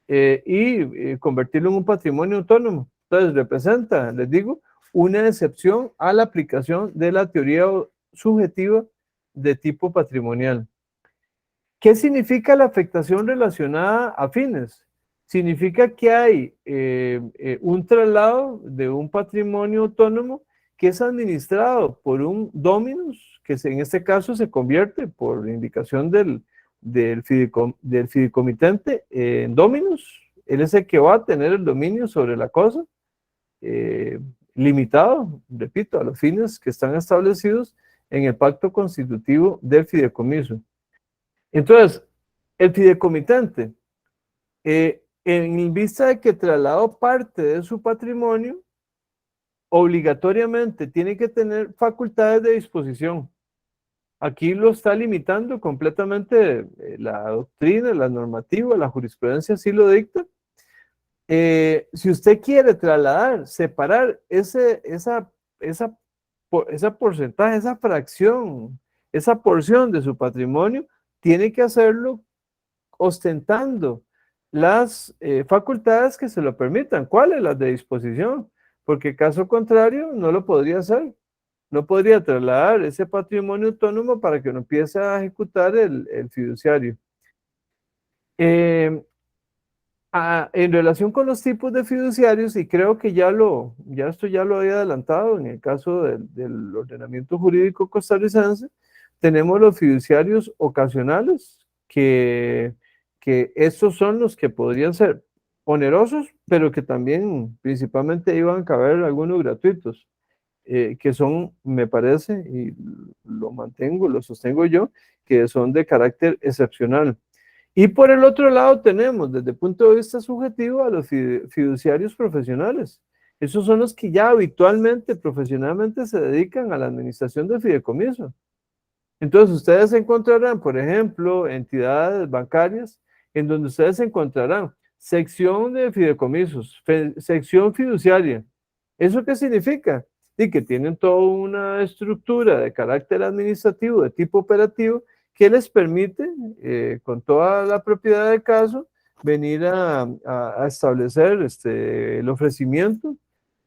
[SPEAKER 1] y convertirlo en un patrimonio autónomo. Entonces representa, les digo, una excepción a la aplicación de la teoría subjetiva de tipo patrimonial. ¿Qué significa la afectación relacionada a fines? Significa que hay un traslado de un patrimonio autónomo que es administrado por un dominus, que en este caso se convierte por indicación del fideicomitente en dominus. Él es el que va a tener el dominio sobre la cosa, limitado, repito, a los fines que están establecidos en el pacto constitutivo del fideicomiso. Entonces, el fideicomitente, en vista de que trasladó parte de su patrimonio, obligatoriamente tiene que tener facultades de disposición. Aquí lo está limitando completamente la doctrina, la normativa, la jurisprudencia así lo dicta. Si usted quiere trasladar, separar esa porcentaje, esa fracción, esa porción de su patrimonio, tiene que hacerlo ostentando las facultades que se lo permitan. ¿Cuáles? Las de disposición, porque caso contrario no lo podría hacer. No podría trasladar ese patrimonio autónomo para que no empiece a ejecutar el fiduciario. En relación con los tipos de fiduciarios, y creo que esto ya lo había adelantado en el caso del ordenamiento jurídico costarricense, tenemos los fiduciarios ocasionales, que estos son los que podrían ser onerosos, pero que también principalmente iban a caber algunos gratuitos, que son, me parece, y lo sostengo yo, que son de carácter excepcional. Y por el otro lado tenemos, desde el punto de vista subjetivo, a los fiduciarios profesionales. Esos son los que ya habitualmente, profesionalmente se dedican a la administración del fideicomiso. Entonces ustedes encontrarán, por ejemplo, entidades bancarias en donde ustedes encontrarán sección de fideicomisos, sección fiduciaria. ¿Eso qué significa? Y que tienen toda una estructura de carácter administrativo, de tipo operativo, que les permite, con toda la propiedad del caso, venir a establecer el ofrecimiento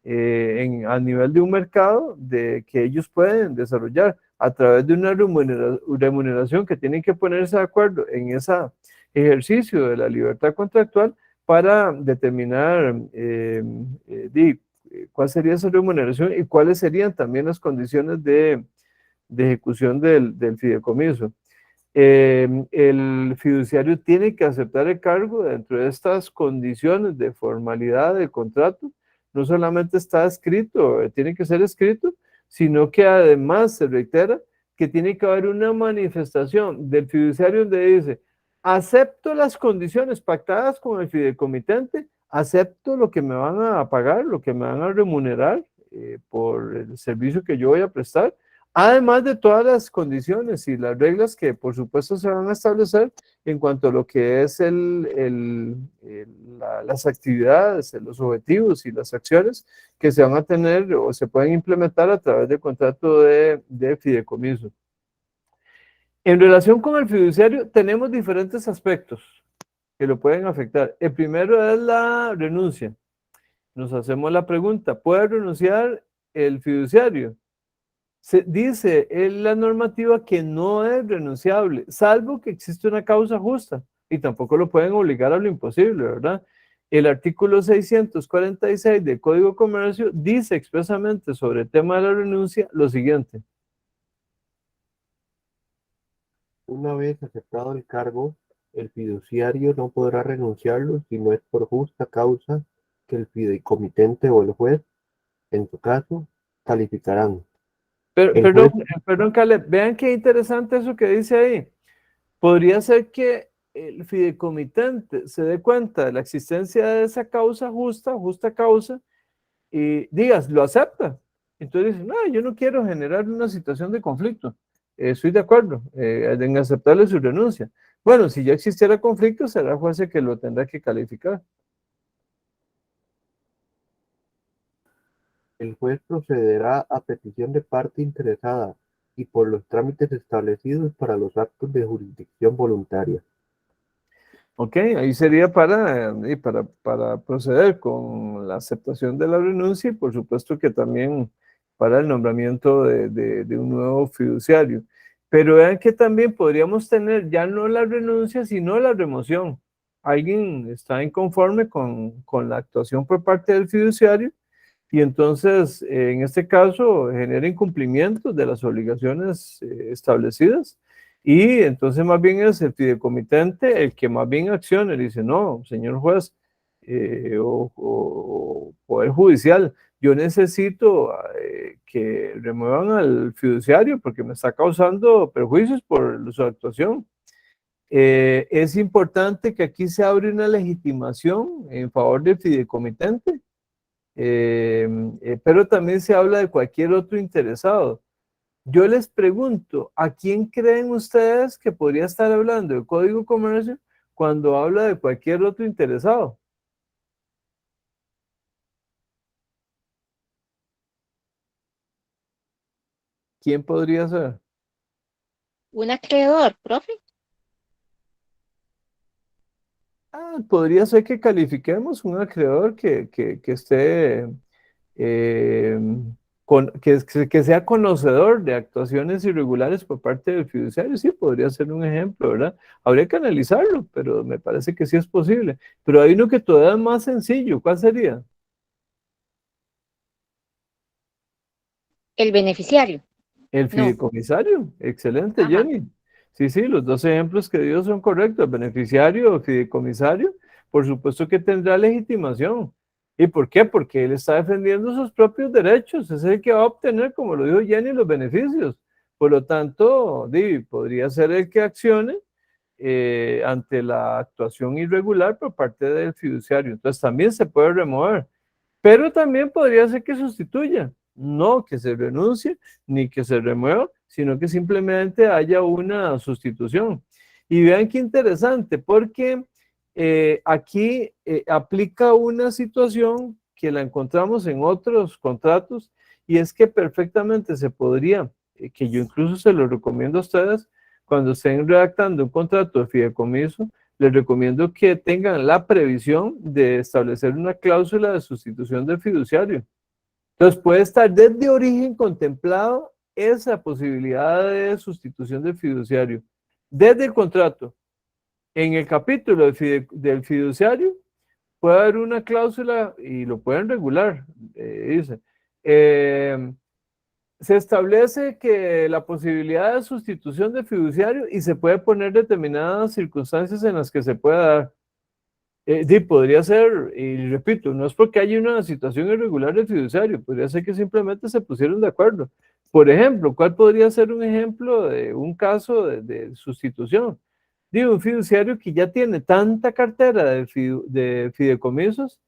[SPEAKER 1] a nivel de un mercado que ellos pueden desarrollar a través de una remuneración que tienen que ponerse de acuerdo en ese ejercicio de la libertad contractual para determinar cuál sería esa remuneración y cuáles serían también las condiciones de ejecución del fideicomiso. El fiduciario tiene que aceptar el cargo dentro de estas condiciones de formalidad del contrato. No solamente está escrito, tiene que ser escrito, sino que además se reitera que tiene que haber una manifestación del fiduciario donde dice: acepto las condiciones pactadas con el fideicomitente, acepto lo que me van a pagar, lo que me van a remunerar por el servicio que yo voy a prestar, además de todas las condiciones y las reglas que por supuesto se van a establecer en cuanto a lo que es las actividades, los objetivos y las acciones que se van a tener o se pueden implementar a través del contrato de fideicomiso. En relación con el fiduciario tenemos diferentes aspectos que lo pueden afectar. El primero es la renuncia. Nos hacemos la pregunta: ¿puede renunciar el fiduciario? Se dice en la normativa que no es renunciable, salvo que existe una causa justa, y tampoco lo pueden obligar a lo imposible, ¿verdad? El artículo 646 del Código de Comercio dice expresamente sobre el tema de la renuncia lo siguiente.
[SPEAKER 2] Una vez aceptado el cargo, el fiduciario no podrá renunciarlo si no es por justa causa que el fideicomitente o el juez, en su caso, calificarán. El
[SPEAKER 1] Perdón,
[SPEAKER 2] juez,
[SPEAKER 1] perdón, Caleb, vean qué interesante eso que dice ahí. Podría ser que el fideicomitente se dé cuenta de la existencia de esa causa justa, justa causa, y digas, lo acepta. Entonces dice, no, yo no quiero generar una situación de conflicto. Estoy de acuerdo en aceptarle su renuncia. Bueno, si ya existiera conflicto, será el juez el que lo tendrá que calificar.
[SPEAKER 2] el juez procederá a petición de parte interesada y por los trámites establecidos para los actos de jurisdicción voluntaria.
[SPEAKER 1] Ok, ahí sería para proceder con la aceptación de la renuncia y por supuesto que también para el nombramiento de un nuevo fiduciario. Pero vean que también podríamos tener ya no la renuncia, sino la remoción. Alguien está inconforme con la actuación por parte del fiduciario y entonces en este caso genera incumplimiento de las obligaciones establecidas y entonces más bien es el fideicomitente el que más bien acciona y dice, no, señor juez o poder judicial, yo necesito que remuevan al fiduciario porque me está causando perjuicios por su actuación. Es importante que aquí se abre una legitimación en favor del fideicomitente, pero también se habla de cualquier otro interesado. Yo les pregunto, ¿a quién creen ustedes que podría estar hablando del Código de Comercio cuando habla de cualquier otro interesado? ¿Quién podría ser?
[SPEAKER 3] Un acreedor, profe.
[SPEAKER 1] Podría ser que califiquemos un acreedor que esté eh, que sea conocedor de actuaciones irregulares por parte del fiduciario, sí, podría ser un ejemplo, ¿verdad? Habría que analizarlo, pero me parece que sí es posible. Pero hay uno que todavía es más sencillo, ¿cuál sería?
[SPEAKER 3] El beneficiario.
[SPEAKER 1] El
[SPEAKER 3] No.
[SPEAKER 1] fideicomisario, excelente,
[SPEAKER 3] Ajá.
[SPEAKER 1] Jenny. Sí, sí, los dos ejemplos que dio son correctos. El beneficiario o fideicomisario, por supuesto que tendrá legitimación. ¿Y por qué? Porque él está defendiendo sus propios derechos. Es el que va a obtener, como lo dijo Jenny, los beneficios. Por lo tanto, podría ser el que accione ante la actuación irregular por parte del fiduciario. Entonces también se puede remover. Pero también podría ser que sustituya, no que se renuncie ni que se remueva, sino que simplemente haya una sustitución. Y vean qué interesante, porque aquí aplica una situación que la encontramos en otros contratos y es que perfectamente se podría, que yo incluso se lo recomiendo a ustedes, cuando estén redactando un contrato de fideicomiso, les recomiendo que tengan la previsión de establecer una cláusula de sustitución del fiduciario. Entonces puede estar desde origen contemplado esa posibilidad de sustitución del fiduciario. Desde el contrato, en el capítulo del fiduciario, puede haber una cláusula y lo pueden regular, dice. Se establece que la posibilidad de sustitución de fiduciario y se puede poner determinadas circunstancias en las que se pueda dar. Podría ser, y repito, no es porque haya una situación irregular del fiduciario, podría ser que simplemente se pusieron de acuerdo. Por ejemplo, ¿cuál podría ser un ejemplo de un caso de sustitución? Digo, un fiduciario que ya tiene tanta cartera de fideicomisos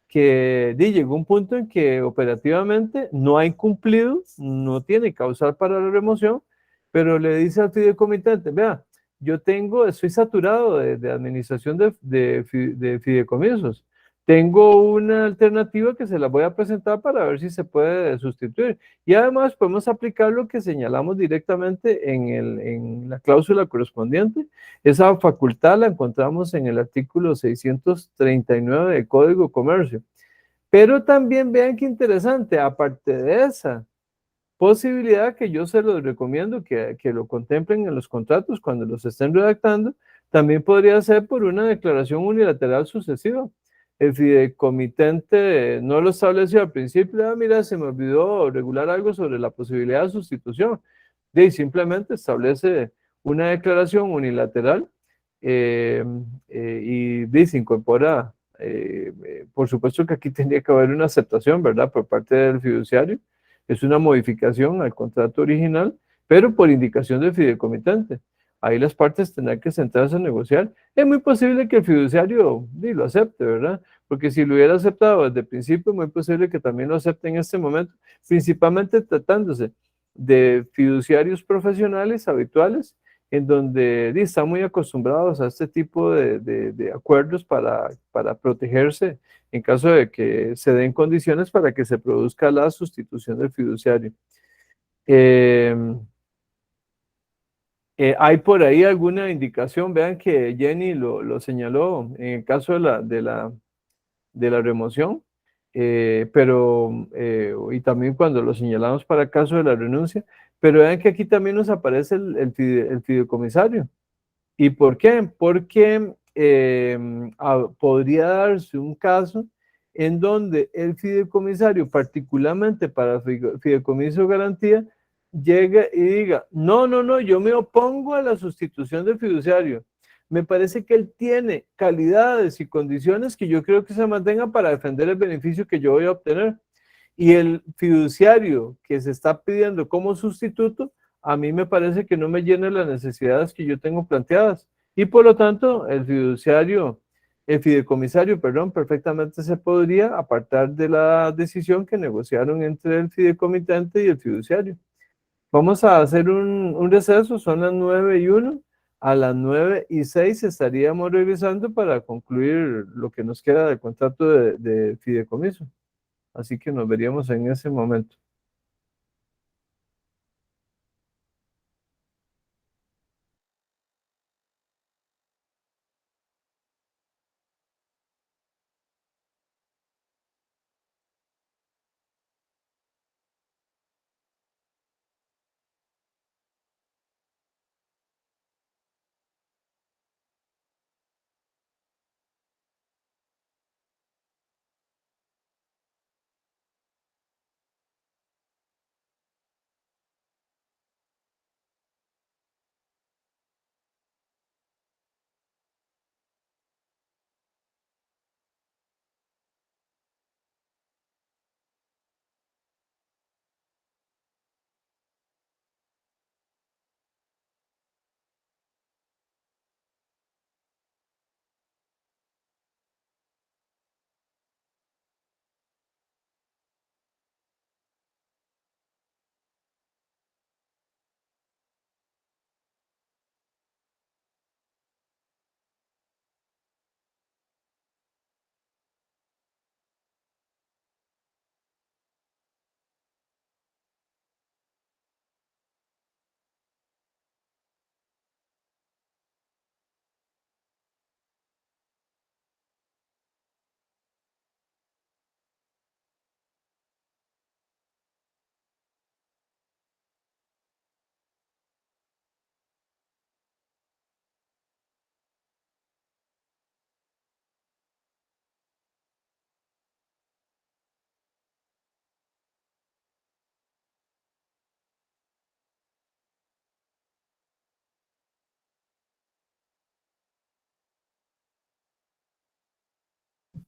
[SPEAKER 1] que llegó un punto en que operativamente no ha incumplido, no tiene causal para la remoción, pero le dice al fideicomitente, vea, estoy saturado de administración de fideicomisos. Tengo una alternativa que se la voy a presentar para ver si se puede sustituir. Y además podemos aplicar lo que señalamos directamente en la cláusula correspondiente. Esa facultad la encontramos en el artículo 639 del Código de Comercio. Pero también vean qué interesante, aparte de esa posibilidad que yo se los recomiendo que lo contemplen en los contratos cuando los estén redactando, también podría ser por una declaración unilateral sucesiva. El fideicomitente no lo estableció al principio, mira, se me olvidó regular algo sobre la posibilidad de sustitución. Y simplemente establece una declaración unilateral eh, y se incorpora, por supuesto que aquí tendría que haber una aceptación, ¿verdad? Por parte del fiduciario. Es una modificación al contrato original, pero por indicación del fideicomitente. Ahí las partes tendrán que sentarse a negociar. Es muy posible que el fiduciario lo acepte, ¿verdad? Porque si lo hubiera aceptado desde el principio, es muy posible que también lo acepte en este momento, principalmente tratándose de fiduciarios profesionales habituales, en donde están muy acostumbrados a este tipo de acuerdos para protegerse en caso de que se den condiciones para que se produzca la sustitución del fiduciario. Eh, ¿Hay por ahí alguna indicación? Vean que Jenny lo señaló en el caso de la remoción, y también cuando lo señalamos para el caso de la renuncia, pero vean que aquí también nos aparece el fideicomisario. ¿Y por qué? Porque podría darse un caso en donde el fideicomisario, particularmente para fideicomiso de garantía, llegue y diga, no, no, no, yo me opongo a la sustitución del fiduciario. Me parece que él tiene calidades y condiciones que yo creo que se mantengan para defender el beneficio que yo voy a obtener. Y el fiduciario que se está pidiendo como sustituto, a mí me parece que no me llena las necesidades que yo tengo planteadas. Y por lo tanto, el fideicomisario, perdón, perfectamente se podría apartar de la decisión que negociaron entre el fideicomitente y el fiduciario. Vamos a hacer un receso, son las 9:01. A las 9:06 estaríamos revisando para concluir lo que nos queda del contrato de fideicomiso. Así que nos veríamos en ese momento.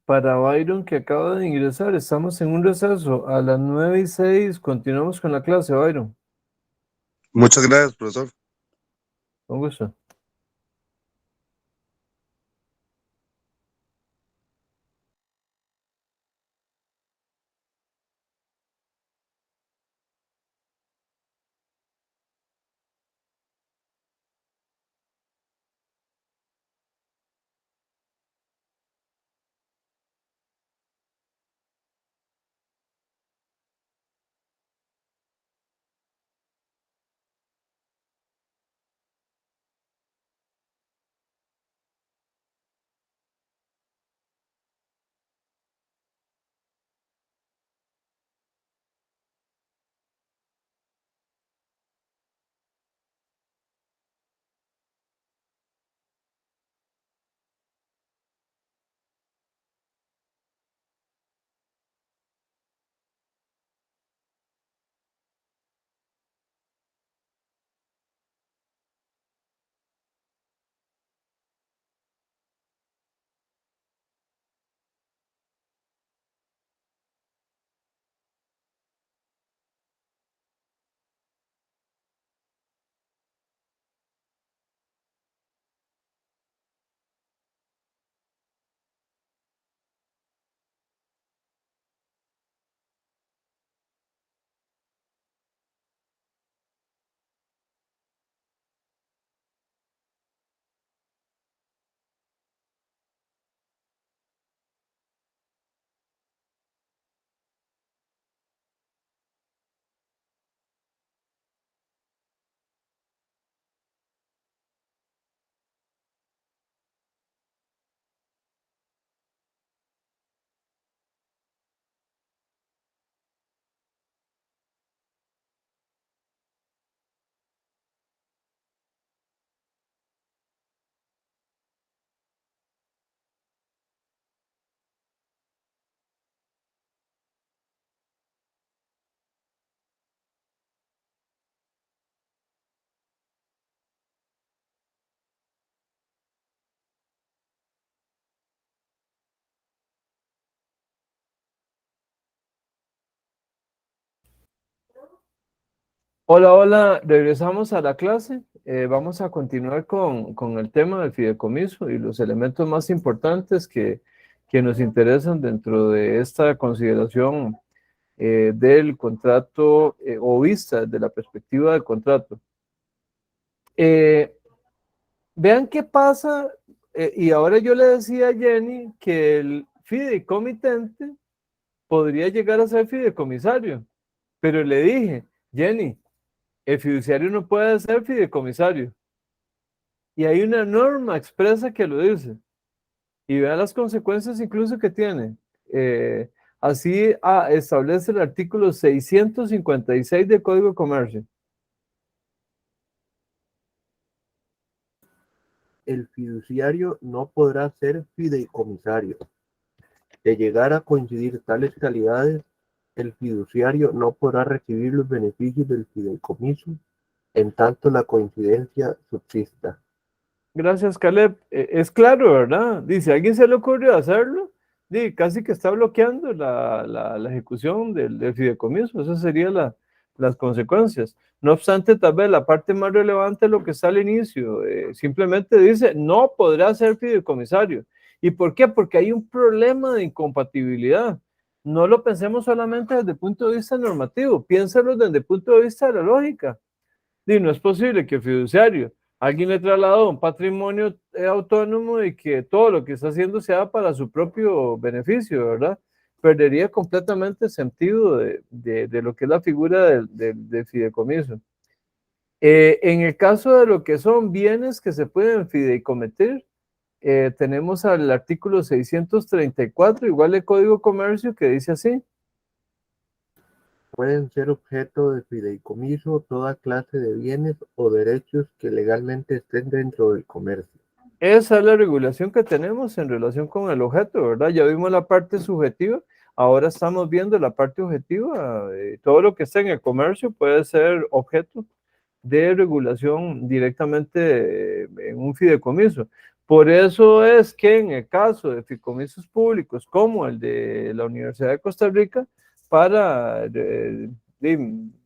[SPEAKER 1] Para Byron, que acaba de ingresar, estamos en un receso. A las 9:06 continuamos con la clase, Byron.
[SPEAKER 4] Muchas gracias, profesor.
[SPEAKER 1] Con gusto. Hola, hola, regresamos a la clase. Vamos a continuar con el tema del fideicomiso y los elementos más importantes que nos interesan dentro de esta consideración del contrato o vista desde la perspectiva del contrato. Vean qué pasa, y ahora yo le decía a Jenny que el fideicomitente podría llegar a ser fideicomisario, pero le dije, Jenny, el fiduciario no puede ser fideicomisario. Y hay una norma expresa que lo dice. Y vean las consecuencias incluso que tiene. Así establece el artículo 656 del Código de Comercio.
[SPEAKER 2] El fiduciario no podrá ser fideicomisario. De llegar a coincidir tales calidades, el fiduciario no podrá recibir los beneficios del fideicomiso en tanto la coincidencia subsista.
[SPEAKER 1] Gracias, Caleb. Es claro, ¿verdad? Dice, ¿a alguien se le ocurrió hacerlo? Casi que está bloqueando la ejecución del fideicomiso. Esas serían las consecuencias. No obstante, tal vez la parte más relevante es lo que está al inicio. Simplemente dice, no podrá ser fideicomisario. ¿Y por qué? Porque hay un problema de incompatibilidad. No lo pensemos solamente desde el punto de vista normativo, piénselo desde el punto de vista de la lógica. No es posible que el fiduciario, alguien le trasladó un patrimonio autónomo y que todo lo que está haciendo sea para su propio beneficio, ¿verdad? Perdería completamente el sentido de lo que es la figura del fideicomiso. En el caso de lo que son bienes que se pueden fideicometer, tenemos al artículo 634, igual el Código de Comercio, que dice así.
[SPEAKER 2] Pueden ser objeto de fideicomiso toda clase de bienes o derechos que legalmente estén dentro del comercio.
[SPEAKER 1] Esa es la regulación que tenemos en relación con el objeto, ¿verdad? Ya vimos la parte subjetiva, ahora estamos viendo la parte objetiva. Todo lo que está en el comercio puede ser objeto de regulación directamente en un fideicomiso. Por eso es que en el caso de fideicomisos públicos como el de la Universidad de Costa Rica, para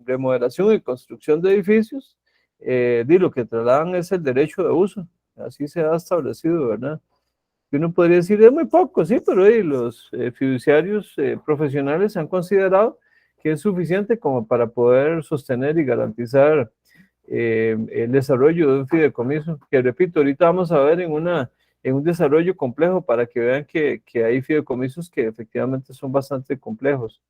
[SPEAKER 1] remodelación y construcción de edificios, lo que trasladan es el derecho de uso. Así se ha establecido, ¿verdad? Y uno podría decir, es muy poco, sí, pero los fiduciarios profesionales han considerado que es suficiente como para poder sostener y garantizar el desarrollo de un fideicomiso, que repito, ahorita vamos a ver en un desarrollo complejo para que vean que hay fideicomisos que efectivamente son bastante complejos.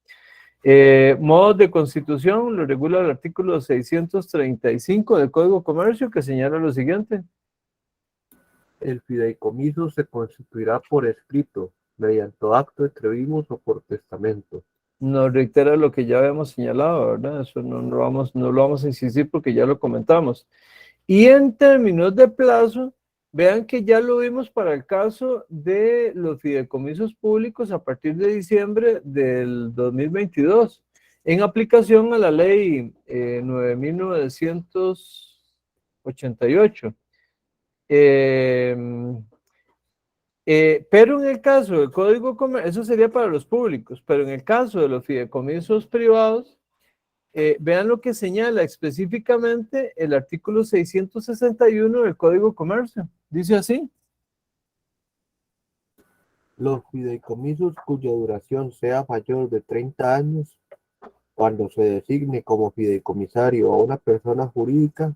[SPEAKER 1] Modos de constitución lo regula el artículo 635 del Código de Comercio, que señala lo siguiente.
[SPEAKER 2] El fideicomiso se constituirá por escrito, mediante acto de trevimos o por testamento.
[SPEAKER 1] Nos reitera lo que ya habíamos señalado, ¿verdad? Eso no lo vamos a insistir porque ya lo comentamos. Y en términos de plazo, vean que ya lo vimos para el caso de los fideicomisos públicos a partir de diciembre del 2022, en aplicación a la ley 9.988. Pero en el caso del Código de Comercio, eso sería para los públicos, pero en el caso de los fideicomisos privados, vean lo que señala específicamente el artículo 661 del Código de Comercio. Dice así.
[SPEAKER 2] Los fideicomisos cuya duración sea mayor de 30 años, cuando se designe como fideicomisario a una persona jurídica,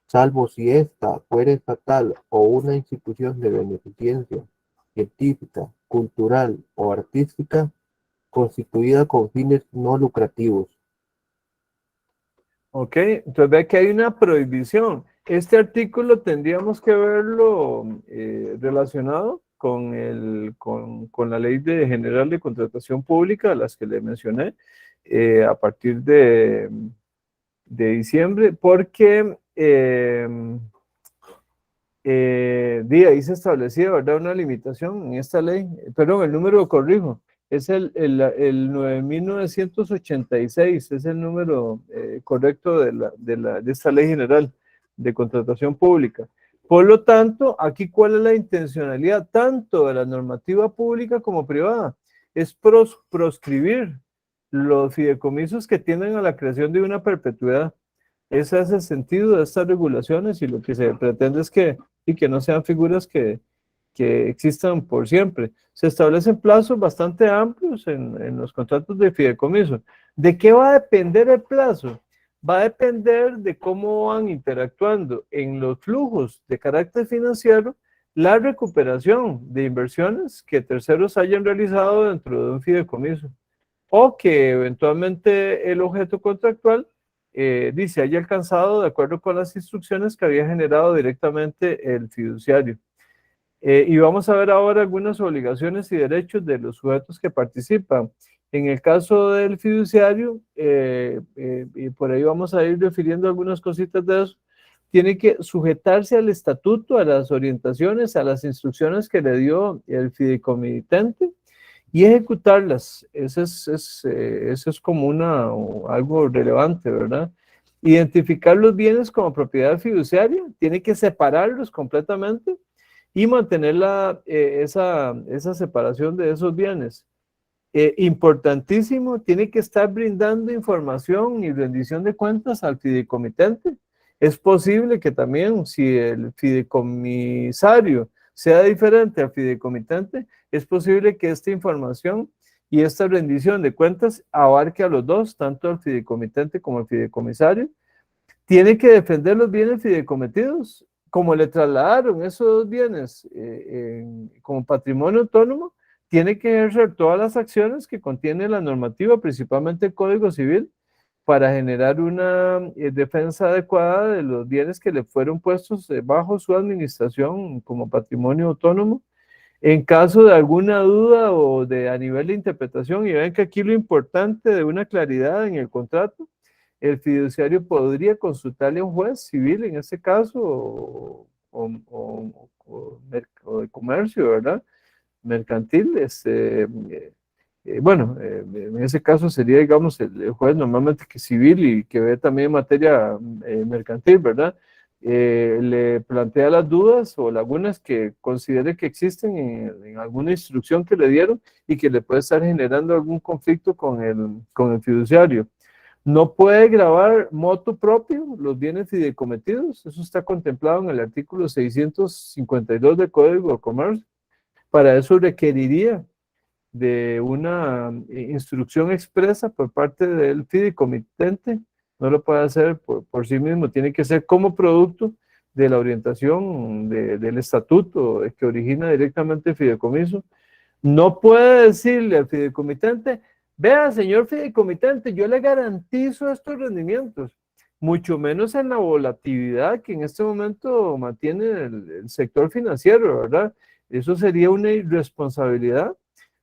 [SPEAKER 2] salvo si ésta fuera estatal o una institución de beneficencia científica, cultural o artística, constituida con fines no lucrativos.
[SPEAKER 1] Ok, entonces ve que hay una prohibición. Este artículo tendríamos que verlo relacionado con la ley general de contratación pública, las que le mencioné, a partir de diciembre, porque ahí se establecía, ¿verdad?, una limitación en esta ley. Perdón, el número, corrijo, es el 9.986, es el número correcto de esta ley general de contratación pública. Por lo tanto, aquí, ¿cuál es la intencionalidad tanto de la normativa pública como privada? Es proscribir los fideicomisos que tienden a la creación de una perpetuidad. Ese es el sentido de estas regulaciones y lo que se pretende es que no sean figuras que existan por siempre. Se establecen plazos bastante amplios en los contratos de fideicomiso. ¿De qué va a depender el plazo? Va a depender de cómo van interactuando en los flujos de carácter financiero la recuperación de inversiones que terceros hayan realizado dentro de un fideicomiso o que eventualmente el objeto contractual dice haya alcanzado de acuerdo con las instrucciones que había generado directamente el fiduciario. Y vamos a ver ahora algunas obligaciones y derechos de los sujetos que participan. En el caso del fiduciario, y por ahí vamos a ir refiriendo algunas cositas de eso, tiene que sujetarse al estatuto, a las orientaciones, a las instrucciones que le dio el fideicomitente y ejecutarlas. Eso es como algo relevante, ¿verdad? Identificar los bienes como propiedad fiduciaria, tiene que separarlos completamente y mantener esa separación de esos bienes. Importantísimo, tiene que estar brindando información y rendición de cuentas al fideicomitente. Es posible que también, si el fideicomisario sea diferente al fideicomitente, es posible que esta información y esta rendición de cuentas abarque a los dos, tanto al fideicomitente como al fideicomisario. Tiene que defender los bienes fideicometidos, como le trasladaron esos bienes como patrimonio autónomo, tiene que ejercer todas las acciones que contiene la normativa, principalmente el Código Civil, para generar una defensa adecuada de los bienes que le fueron puestos bajo su administración como patrimonio autónomo. En caso de alguna duda o de a nivel de interpretación, y ven que aquí lo importante de una claridad en el contrato, el fiduciario podría consultarle a un juez civil en este caso o de comercio, ¿verdad? Mercantil, bueno, en ese caso sería, digamos, el juez normalmente que civil y que ve también materia mercantil, ¿verdad? Le plantea las dudas o lagunas que considere que existen en alguna instrucción que le dieron y que le puede estar generando algún conflicto con el fiduciario. No puede gravar motu propio los bienes fideicometidos, eso está contemplado en el artículo 652 del Código de Comercio. Para eso requeriría de una instrucción expresa por parte del fideicomitente, no lo puede hacer por sí mismo, tiene que ser como producto de la orientación del estatuto que origina directamente el fideicomiso. No puede decirle al fideicomitente, vea, señor fideicomitente, yo le garantizo estos rendimientos, mucho menos en la volatilidad que en este momento mantiene el sector financiero, ¿verdad? Eso sería una irresponsabilidad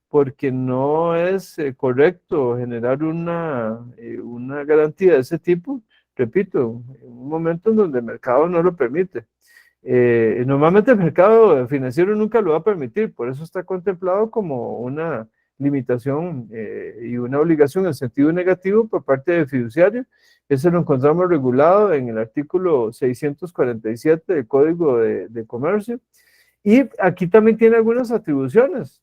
[SPEAKER 1] porque no es correcto generar una garantía de ese tipo, repito, en un momento en donde el mercado no lo permite. Normalmente el mercado financiero nunca lo va a permitir, por eso está contemplado como una limitación y una obligación en sentido negativo por parte del fiduciario. Eso lo encontramos regulado en el artículo 647 del Código de Comercio. Y aquí también tiene algunas atribuciones.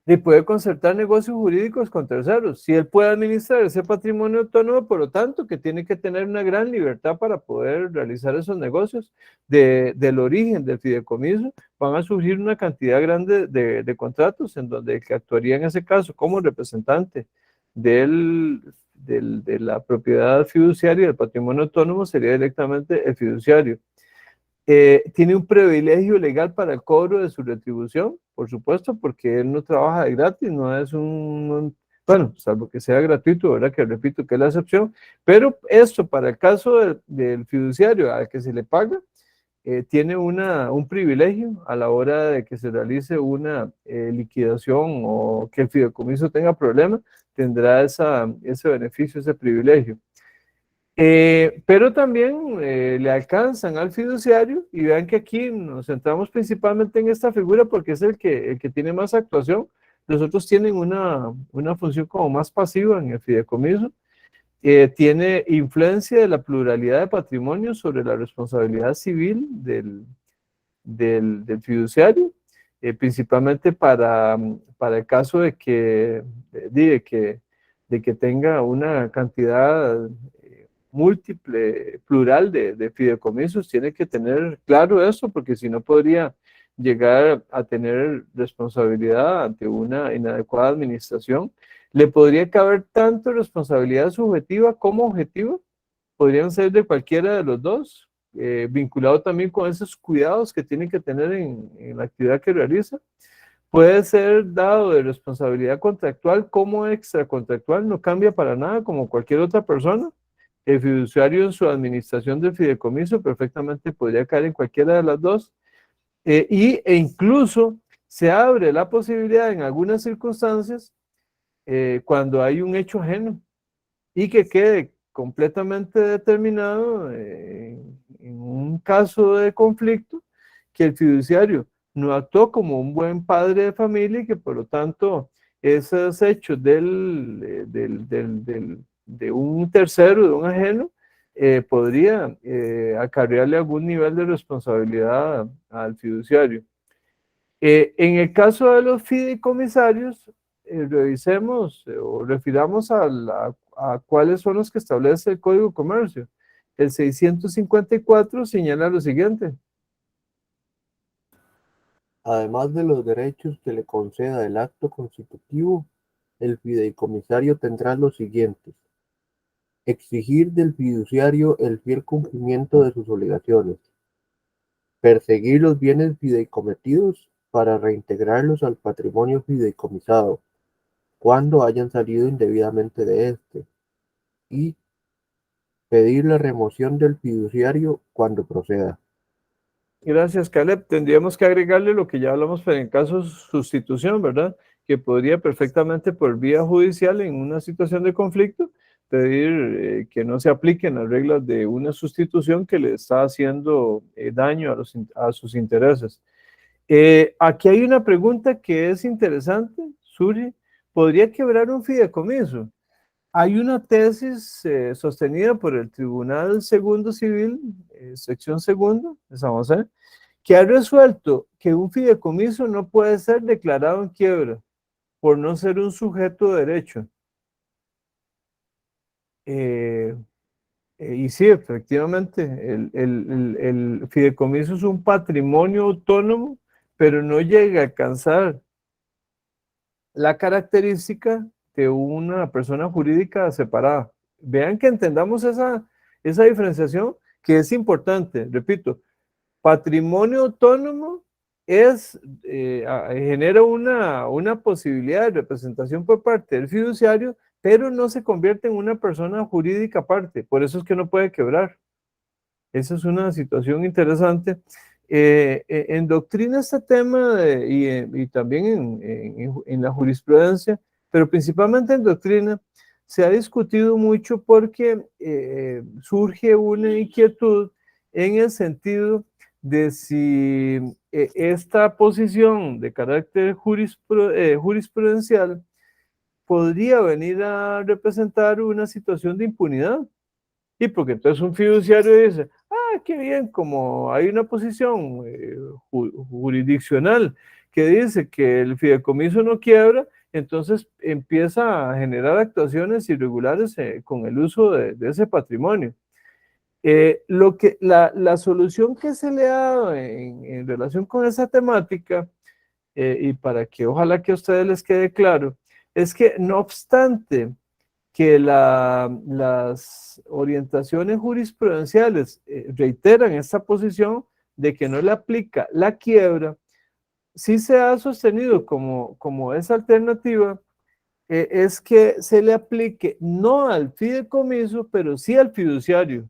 [SPEAKER 1] Y puede concertar negocios jurídicos con terceros. Si él puede administrar ese patrimonio autónomo, por lo tanto, que tiene que tener una gran libertad para poder realizar esos negocios. Del origen del fideicomiso van a surgir una cantidad grande de contratos en donde el que actuaría en ese caso como representante de la propiedad fiduciaria del patrimonio autónomo sería directamente el fiduciario. Tiene un privilegio legal para el cobro de su retribución, por supuesto, porque él no trabaja de gratis, no es bueno, salvo que sea gratuito, ¿verdad? Que repito que es la excepción, pero esto para el caso del fiduciario al que se le paga, tiene un privilegio a la hora de que se realice una liquidación o que el fideicomiso tenga problemas, tendrá ese beneficio, ese privilegio. Pero también le alcanzan al fiduciario y vean que aquí nos centramos principalmente en esta figura porque es el que tiene más actuación. Los otros tienen una función como más pasiva en el fideicomiso. Tiene influencia de la pluralidad de patrimonio sobre la responsabilidad civil del fiduciario, principalmente para el caso de que tenga una cantidad múltiple, plural de fideicomisos, tiene que tener claro eso, porque si no podría llegar a tener responsabilidad ante una inadecuada administración. Le podría caber tanto responsabilidad subjetiva como objetiva, podrían ser de cualquiera de los dos, vinculado también con esos cuidados que tiene que tener en la actividad que realiza. Puede ser dado de responsabilidad contractual como extracontractual, no cambia para nada como cualquier otra persona. El fiduciario en su administración del fideicomiso perfectamente podría caer en cualquiera de las dos. E incluso se abre la posibilidad en algunas circunstancias, cuando hay un hecho ajeno y que quede completamente determinado, en un caso de conflicto, que el fiduciario no actuó como un buen padre de familia y que por lo tanto esos hechos de un tercero, de un ajeno, podría acarrearle algún nivel de responsabilidad al fiduciario. En el caso de los fideicomisarios, revisemos o refiramos a cuáles son los que establece el Código de Comercio. El 654 señala lo siguiente.
[SPEAKER 2] Además de los derechos que le conceda el acto constitutivo, el fideicomisario tendrá los siguientes: exigir del fiduciario el fiel cumplimiento de sus obligaciones, perseguir los bienes fideicometidos para reintegrarlos al patrimonio fideicomisado cuando hayan salido indebidamente de este, y pedir la remoción del fiduciario cuando proceda.
[SPEAKER 1] Gracias, Caleb. Tendríamos que agregarle lo que ya hablamos, pero en caso de sustitución, ¿verdad? Que podría perfectamente por vía judicial en una situación de conflicto pedir que no se apliquen las reglas de una sustitución que le está haciendo daño a sus intereses. Aquí hay una pregunta que es interesante, surge. ¿Podría quebrar un fideicomiso? Hay una tesis sostenida por el Tribunal Segundo Civil, sección segunda de San José, que ha resuelto que un fideicomiso no puede ser declarado en quiebra por no ser un sujeto de derecho. Y sí, efectivamente, el fideicomiso es un patrimonio autónomo, pero no llega a alcanzar la característica de una persona jurídica separada. Vean que entendamos esa diferenciación que es importante. Repito, patrimonio autónomo genera una posibilidad de representación por parte del fiduciario, pero no se convierte en una persona jurídica aparte. Por eso es que no puede quebrar. Esa es una situación interesante. En doctrina este tema y también en la jurisprudencia, pero principalmente en doctrina, se ha discutido mucho porque surge una inquietud en el sentido de si esta posición de carácter jurisprudencial podría venir a representar una situación de impunidad. Y porque entonces un fiduciario dice, qué bien, como hay una posición jurisdiccional que dice que el fideicomiso no quiebra, entonces empieza a generar actuaciones irregulares con el uso de ese patrimonio. La solución que se le ha dado en relación con esa temática, y para que ojalá que a ustedes les quede claro, es que no obstante que las orientaciones jurisprudenciales reiteran esta posición de que no le aplica la quiebra, sí se ha sostenido como esa alternativa, es que se le aplique no al fideicomiso, pero sí al fiduciario.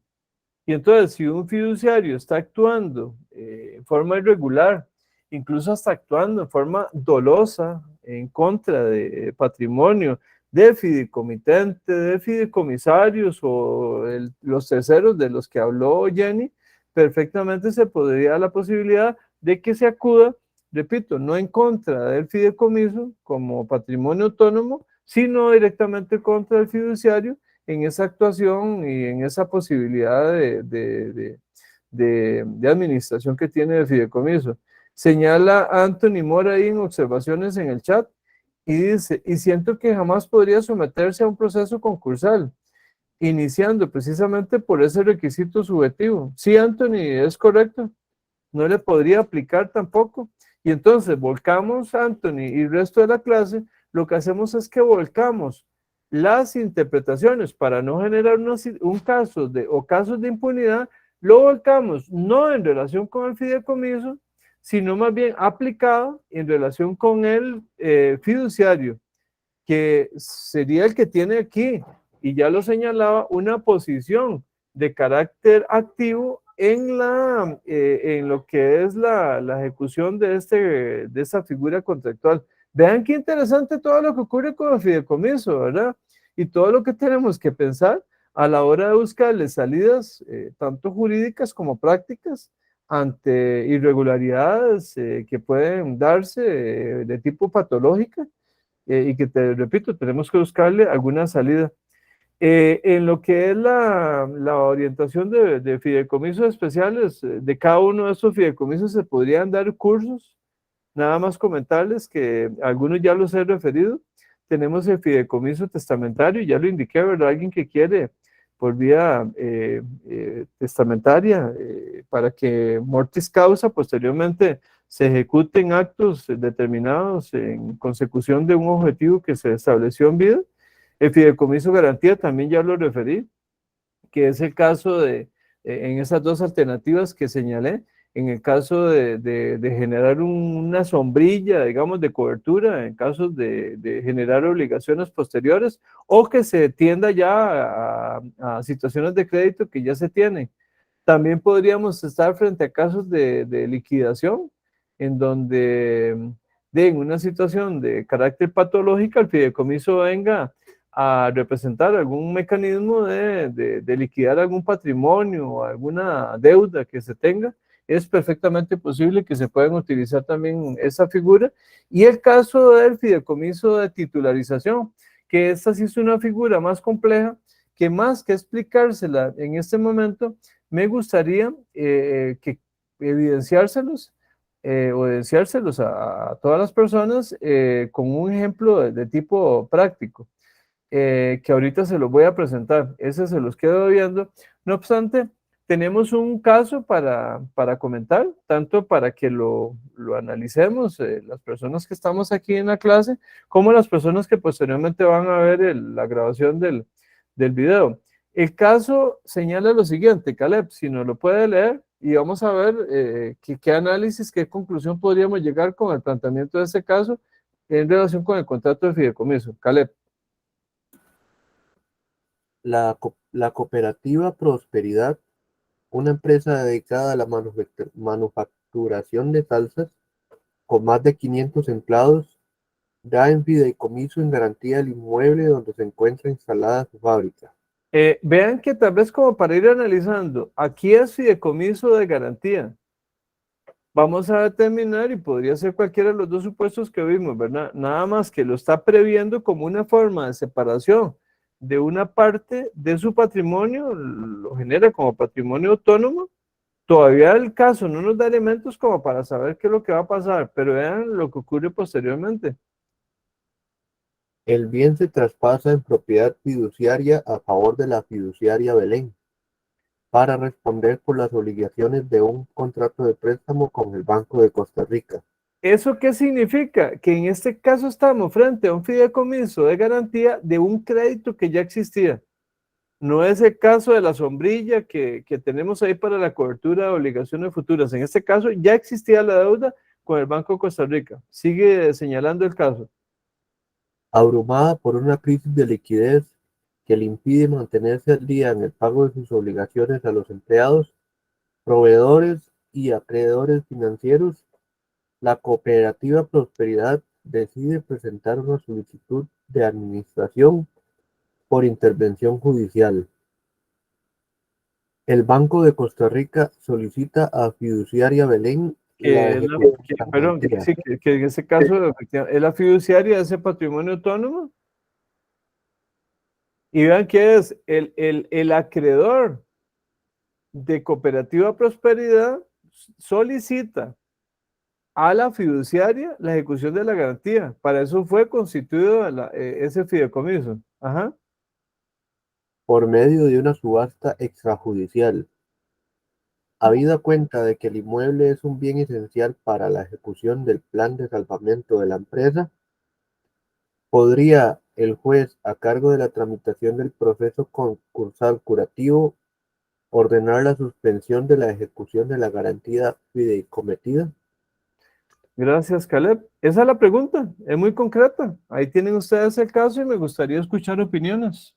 [SPEAKER 1] Y entonces, si un fiduciario está actuando en forma irregular, incluso hasta actuando en forma dolosa en contra de patrimonio de fideicomitente, de fideicomisarios o los terceros de los que habló Jenny, perfectamente se podría dar la posibilidad de que se acuda, repito, no en contra del fideicomiso como patrimonio autónomo, sino directamente contra el fiduciario en esa actuación y en esa posibilidad de administración que tiene el fideicomiso. Señala Anthony Mora ahí en observaciones en el chat y dice, y siento que jamás podría someterse a un proceso concursal. iniciando precisamente por ese requisito subjetivo. Sí, Anthony, es correcto, no le podría aplicar tampoco. Y entonces volcamos, Anthony y el resto de la clase, lo que hacemos es que volcamos las interpretaciones para no generar un caso o casos de impunidad, lo volcamos no en relación con el fideicomiso, sino más bien aplicado en relación con el fiduciario, que sería el que tiene aquí, y ya lo señalaba, una posición de carácter activo en lo que es la ejecución de esta figura contractual. Vean qué interesante todo lo que ocurre con el fideicomiso, ¿verdad? Y todo lo que tenemos que pensar a la hora de buscarle salidas, tanto jurídicas como prácticas, ante irregularidades que pueden darse de tipo patológica, y que te repito, tenemos que buscarle alguna salida. En lo que es la orientación de fideicomisos especiales, de cada uno de estos fideicomisos se podrían dar cursos. Nada más comentarles que algunos ya los he referido. Tenemos el fideicomiso testamentario, ya lo indiqué, ¿verdad? Alguien que quiere por vía testamentaria, para que mortis causa posteriormente se ejecuten actos determinados en consecución de un objetivo que se estableció en vida. El fideicomiso garantía también ya lo referí, que es el caso en esas dos alternativas que señalé, en el caso de generar una sombrilla, digamos, de cobertura, en casos de generar obligaciones posteriores, o que se tienda ya a situaciones de crédito que ya se tienen. También podríamos estar frente a casos de liquidación, en donde en una situación de carácter patológico, el fideicomiso venga a representar algún mecanismo de liquidar algún patrimonio o alguna deuda que se tenga. Es perfectamente posible que se puedan utilizar también esa figura. Y el caso del fideicomiso de titularización, que esta sí es una figura más compleja, que más que explicársela en este momento, me gustaría que evidenciárselos o evidenciárselos a todas las personas con un ejemplo de tipo práctico, que ahorita se los voy a presentar. Ese se los quedo viendo. No obstante, tenemos un caso para comentar, tanto para que lo analicemos, las personas que estamos aquí en la clase, como las personas que posteriormente van a ver la grabación del video. El caso señala lo siguiente, Caleb, si nos lo puede leer, y vamos a ver qué análisis, qué conclusión podríamos llegar con el planteamiento de este caso en relación con el contrato de fideicomiso. Caleb.
[SPEAKER 2] La cooperativa Prosperidad, una empresa dedicada a la manufacturación de salsas con más de 500 empleados, da en fideicomiso en garantía el inmueble donde se encuentra instalada su fábrica.
[SPEAKER 1] Vean que tal vez como para ir analizando, aquí es fideicomiso de garantía. Vamos a determinar, y podría ser cualquiera de los dos supuestos que vimos, ¿verdad? Nada más que lo está previendo como una forma de separación de una parte de su patrimonio, lo genera como patrimonio autónomo. Todavía el caso no nos da elementos como para saber qué es lo que va a pasar, pero vean lo que ocurre posteriormente.
[SPEAKER 2] El bien se traspasa en propiedad fiduciaria a favor de la fiduciaria Belén para responder por las obligaciones de un contrato de préstamo con el Banco de Costa Rica.
[SPEAKER 1] ¿Eso qué significa? Que en este caso estamos frente a un fideicomiso de garantía de un crédito que ya existía. No es el caso de la sombrilla que tenemos ahí para la cobertura de obligaciones futuras. En este caso ya existía la deuda con el Banco de Costa Rica. Sigue señalando el caso.
[SPEAKER 2] Abrumada por una crisis de liquidez que le impide mantenerse al día en el pago de sus obligaciones a los empleados, proveedores y acreedores financieros, la cooperativa Prosperidad decide presentar una solicitud de administración por intervención judicial. El Banco de Costa Rica solicita a Fiduciaria Belén la ejecución de la
[SPEAKER 1] Perdón,
[SPEAKER 2] garantía.
[SPEAKER 1] sí, que en ese caso es la fiduciaria de ese patrimonio autónomo. Y vean que es el acreedor de Cooperativa Prosperidad solicita a la fiduciaria la ejecución de la garantía. Para eso fue constituido ese fideicomiso. Ajá.
[SPEAKER 2] por medio de una subasta extrajudicial. Habida cuenta de que el inmueble es un bien esencial para la ejecución del plan de salvamento de la empresa, podría el juez, a cargo de la tramitación del proceso concursal curativo, ordenar la suspensión de la ejecución de la garantía fideicometida.
[SPEAKER 1] Gracias, Caleb. Esa es la pregunta, es muy concreta. Ahí tienen ustedes el caso y me gustaría escuchar opiniones.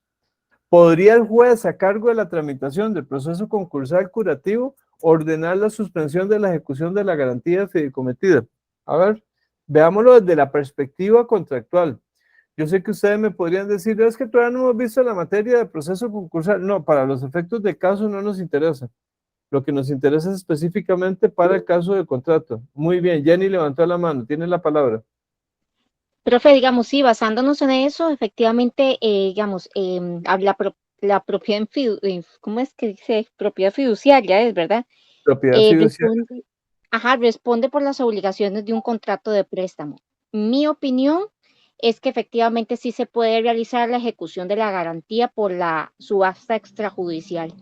[SPEAKER 1] ¿Podría el juez, a cargo de la tramitación del proceso concursal curativo, ordenar la suspensión de la ejecución de la garantía fideicometida? A ver, veámoslo desde la perspectiva contractual. Yo sé que ustedes me podrían decir, es que todavía no hemos visto la materia de proceso concursal. No, para los efectos del caso no nos interesa. Lo que nos interesa es específicamente para el caso del contrato. Muy bien, Jenny levantó la mano, tiene la palabra.
[SPEAKER 3] Profe, digamos, sí, basándonos en eso, efectivamente, digamos, la propiedad, ¿cómo es que dice? Propiedad fiduciaria es, ¿verdad?
[SPEAKER 1] Propiedad fiduciaria.
[SPEAKER 3] Responde, ajá, responde por las obligaciones de un contrato de préstamo. Mi opinión es que efectivamente sí se puede realizar la ejecución de la garantía por la subasta extrajudicial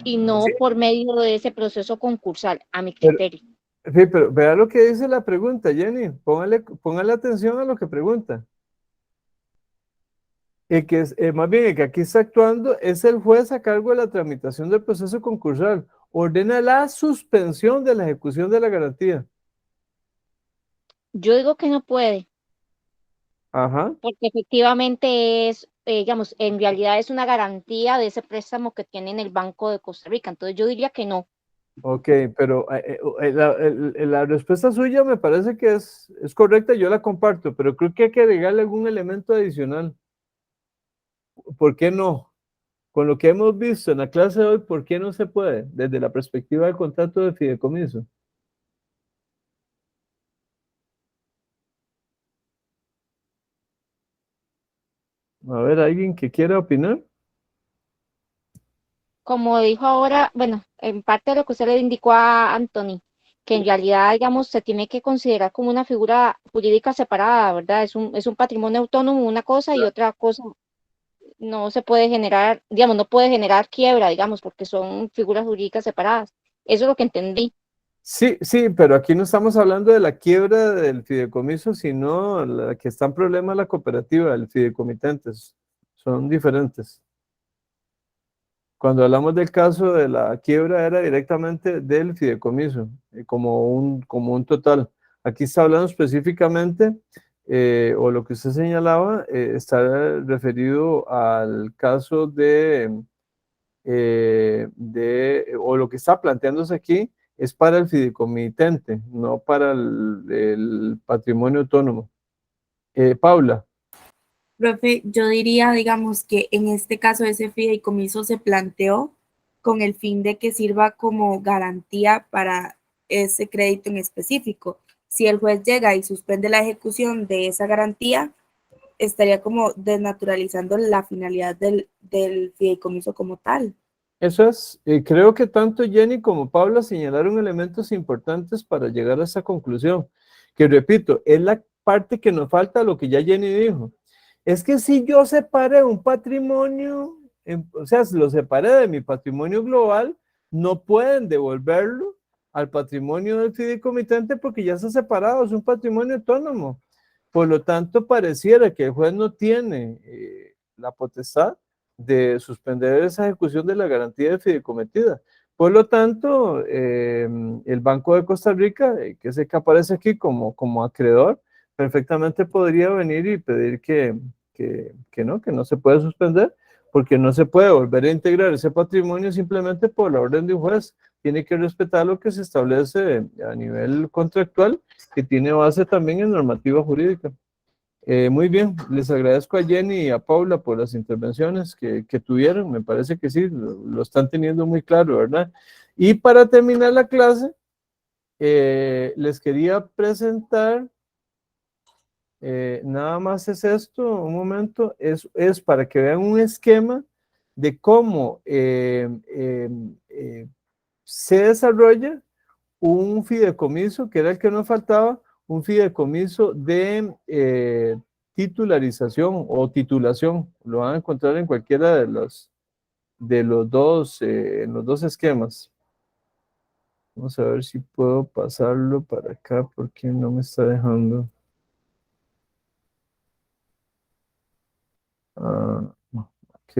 [SPEAKER 3] y
[SPEAKER 1] Sí,
[SPEAKER 3] no por medio de ese proceso concursal, a mi
[SPEAKER 1] pero,
[SPEAKER 3] criterio.
[SPEAKER 1] sí, pero vea lo que dice la pregunta, Jenny. Póngale atención a lo que pregunta. Más bien, el que aquí está actuando es el juez a cargo de la tramitación del proceso concursal. Ordena la suspensión de la ejecución de la garantía.
[SPEAKER 3] Yo digo que no puede,
[SPEAKER 1] Ajá,
[SPEAKER 3] porque efectivamente es, digamos, en realidad es una garantía de ese préstamo que tiene en el Banco de Costa Rica. Entonces yo diría que no.
[SPEAKER 1] ok, pero la respuesta suya me parece que es correcta, yo la comparto, pero creo que hay que agregarle algún elemento adicional. ¿Por qué no? Con lo que hemos visto en la clase de hoy, ¿por qué no se puede? Desde la perspectiva del contrato de fideicomiso. A ver, ¿alguien que quiera opinar?
[SPEAKER 3] Como dijo ahora, bueno, en parte de lo que usted le indicó a Anthony, que en realidad, digamos, se tiene que considerar como una figura jurídica separada, ¿verdad? Es un patrimonio autónomo, una cosa, y otra cosa no se puede generar, digamos, no puede generar quiebra, digamos, porque son figuras jurídicas separadas. Eso es lo que entendí.
[SPEAKER 1] Sí, sí, pero aquí no estamos hablando de la quiebra del fideicomiso, sino la que está en problema la cooperativa, el fideicomitentes. Son diferentes. Cuando hablamos del caso de la quiebra era directamente del fideicomiso, como un total. Aquí está hablando específicamente, o lo que usted señalaba, está referido al caso o lo que está planteándose aquí es para el fideicomitente, no para el patrimonio autónomo. Paula.
[SPEAKER 5] Profe, yo diría, digamos, que en este caso ese fideicomiso se planteó con el fin de que sirva como garantía para ese crédito en específico. Si el juez llega y suspende la ejecución de esa garantía, estaría como desnaturalizando la finalidad del fideicomiso como tal.
[SPEAKER 1] Eso es, creo que tanto Jenny como Paula señalaron elementos importantes para llegar a esa conclusión, que repito, es la parte que nos falta a lo que ya Jenny dijo. Es que si yo separé un patrimonio, o sea, si lo separé de mi patrimonio global, no pueden devolverlo al patrimonio del fideicomitente porque ya está separado, es un patrimonio autónomo. Por lo tanto, pareciera que el juez no tiene la potestad de suspender esa ejecución de la garantía de fideicometida. Por lo tanto, el Banco de Costa Rica, que es el que aparece aquí como acreedor, perfectamente podría venir y pedir que no se puede suspender, porque no se puede volver a integrar ese patrimonio simplemente por la orden de un juez. Tiene que respetar lo que se establece a nivel contractual, que tiene base también en normativa jurídica. Muy bien, les agradezco a Jenny y a Paula por las intervenciones que tuvieron. Me parece que sí, lo están teniendo muy claro, ¿verdad? Y para terminar la clase, les quería presentar, nada más es esto, un momento, es para que vean un esquema de cómo se desarrolla un fideicomiso, que era el que nos faltaba, un fideicomiso de titularización o titulación. Lo van a encontrar en cualquiera de los dos, en los dos esquemas. Vamos a ver si puedo pasarlo para acá porque no me está dejando. Ok.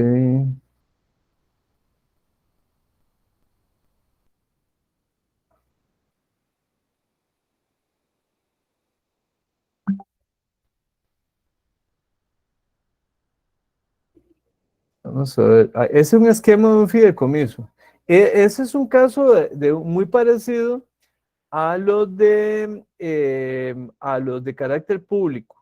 [SPEAKER 1] Vamos a ver. Ese es un esquema de un fideicomiso. Ese es un caso muy parecido a los de carácter público.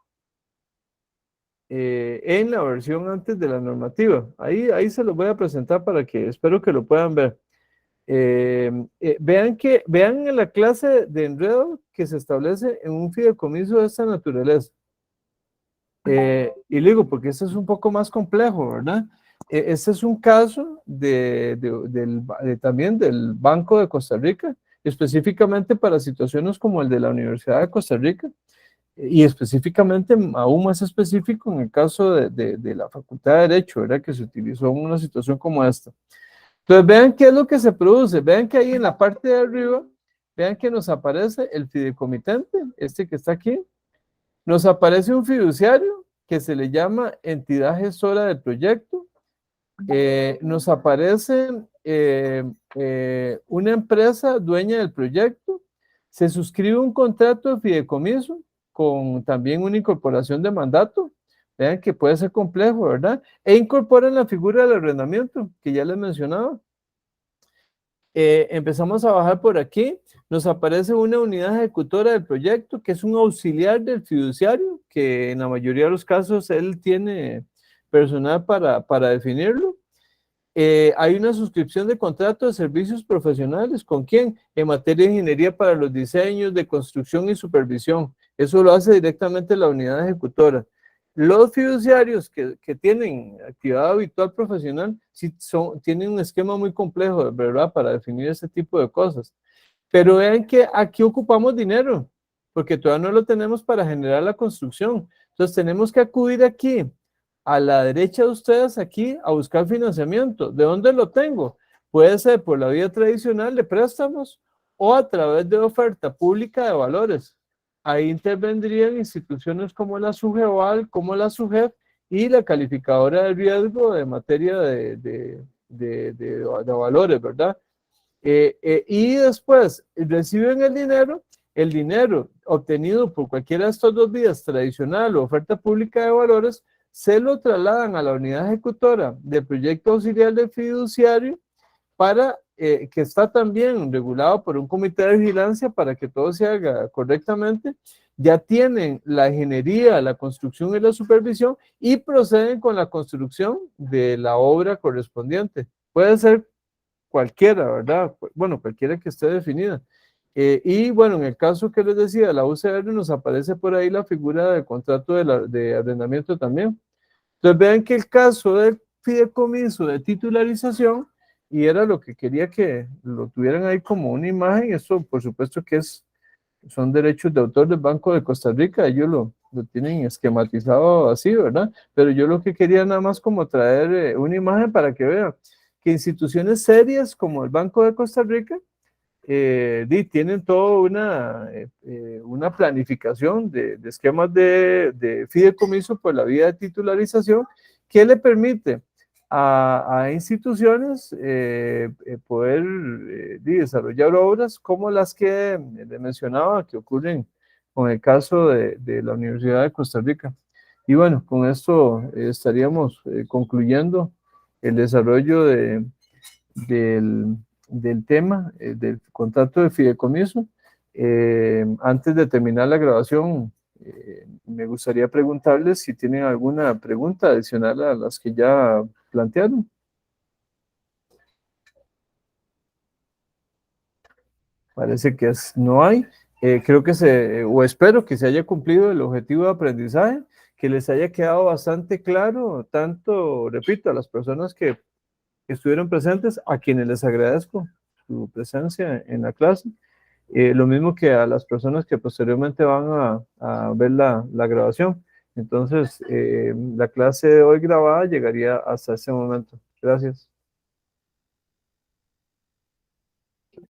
[SPEAKER 1] En la versión antes de la normativa. Ahí se los voy a presentar para que espero que lo puedan ver. Vean en la clase de enredo que se establece en un fideicomiso de esta naturaleza. Y le digo, porque este es un poco más complejo, ¿verdad? Este es un caso también del Banco de Costa Rica, específicamente para situaciones como el de la Universidad de Costa Rica, y específicamente, aún más específico, en el caso de la Facultad de Derecho, ¿verdad? Que se utilizó en una situación como esta. Entonces, vean qué es lo que se produce. Vean que ahí en la parte de arriba, vean que nos aparece el fideicomitente, este que está aquí. Nos aparece un fiduciario que se le llama entidad gestora del proyecto. Nos aparece una empresa dueña del proyecto. Se suscribe un contrato de fideicomiso con también una incorporación de mandato. Vean que puede ser complejo, ¿verdad? E incorporan la figura del arrendamiento, que ya les mencionaba. Empezamos a bajar por aquí, nos aparece una unidad ejecutora del proyecto, que es un auxiliar del fiduciario, que en la mayoría de los casos él tiene personal para definirlo. Hay una suscripción de contrato de servicios profesionales, ¿con quién? En materia de ingeniería para los diseños, de construcción y supervisión. Eso lo hace directamente la unidad ejecutora. Los fiduciarios que tienen actividad habitual profesional sí tienen un esquema muy complejo, ¿verdad? Para definir ese tipo de cosas. Pero vean que aquí ocupamos dinero, porque todavía no lo tenemos para generar la construcción. Entonces tenemos que acudir aquí, a la derecha de ustedes, aquí, a buscar financiamiento. ¿De dónde lo tengo? Puede ser por la vía tradicional de préstamos o a través de oferta pública de valores. Ahí intervendrían instituciones como la SUGEVAL, como la SUGEF y la calificadora de riesgo de materia de valores, ¿verdad? Y después reciben el dinero obtenido por cualquiera de estos dos vías, tradicional o oferta pública de valores, se lo trasladan a la unidad ejecutora del proyecto auxiliar del fiduciario para que está también regulado por un comité de vigilancia para que todo se haga correctamente. Ya tienen la ingeniería, la construcción y la supervisión y proceden con la construcción de la obra correspondiente. Puede ser cualquiera, ¿verdad? Bueno, cualquiera que esté definida. Y bueno, en el caso que les decía, la UCR nos aparece por ahí la figura del contrato de arrendamiento también. Entonces vean que el caso del fideicomiso de titularización, y era lo que quería que lo tuvieran ahí como una imagen, eso por supuesto que son derechos de autor del Banco de Costa Rica, ellos lo tienen esquematizado así, ¿verdad? Pero yo lo que quería nada más como traer una imagen para que vean que instituciones serias como el Banco de Costa Rica tienen toda una planificación de esquemas de fideicomiso por la vía de titularización que le permite a instituciones poder desarrollar obras como las que le mencionaba que ocurren con el caso de la Universidad de Costa Rica. Y bueno, con esto estaríamos concluyendo el desarrollo del tema del contrato de fideicomiso. Antes de terminar la grabación, me gustaría preguntarles si tienen alguna pregunta adicional a las que ya plantearon. Parece que no hay. Creo que o espero que se haya cumplido el objetivo de aprendizaje, que les haya quedado bastante claro, tanto, repito, a las personas que estuvieron presentes, a quienes les agradezco su presencia en la clase, lo mismo que a las personas que posteriormente van a ver la grabación. Entonces, la clase de hoy grabada llegaría hasta ese momento. Gracias.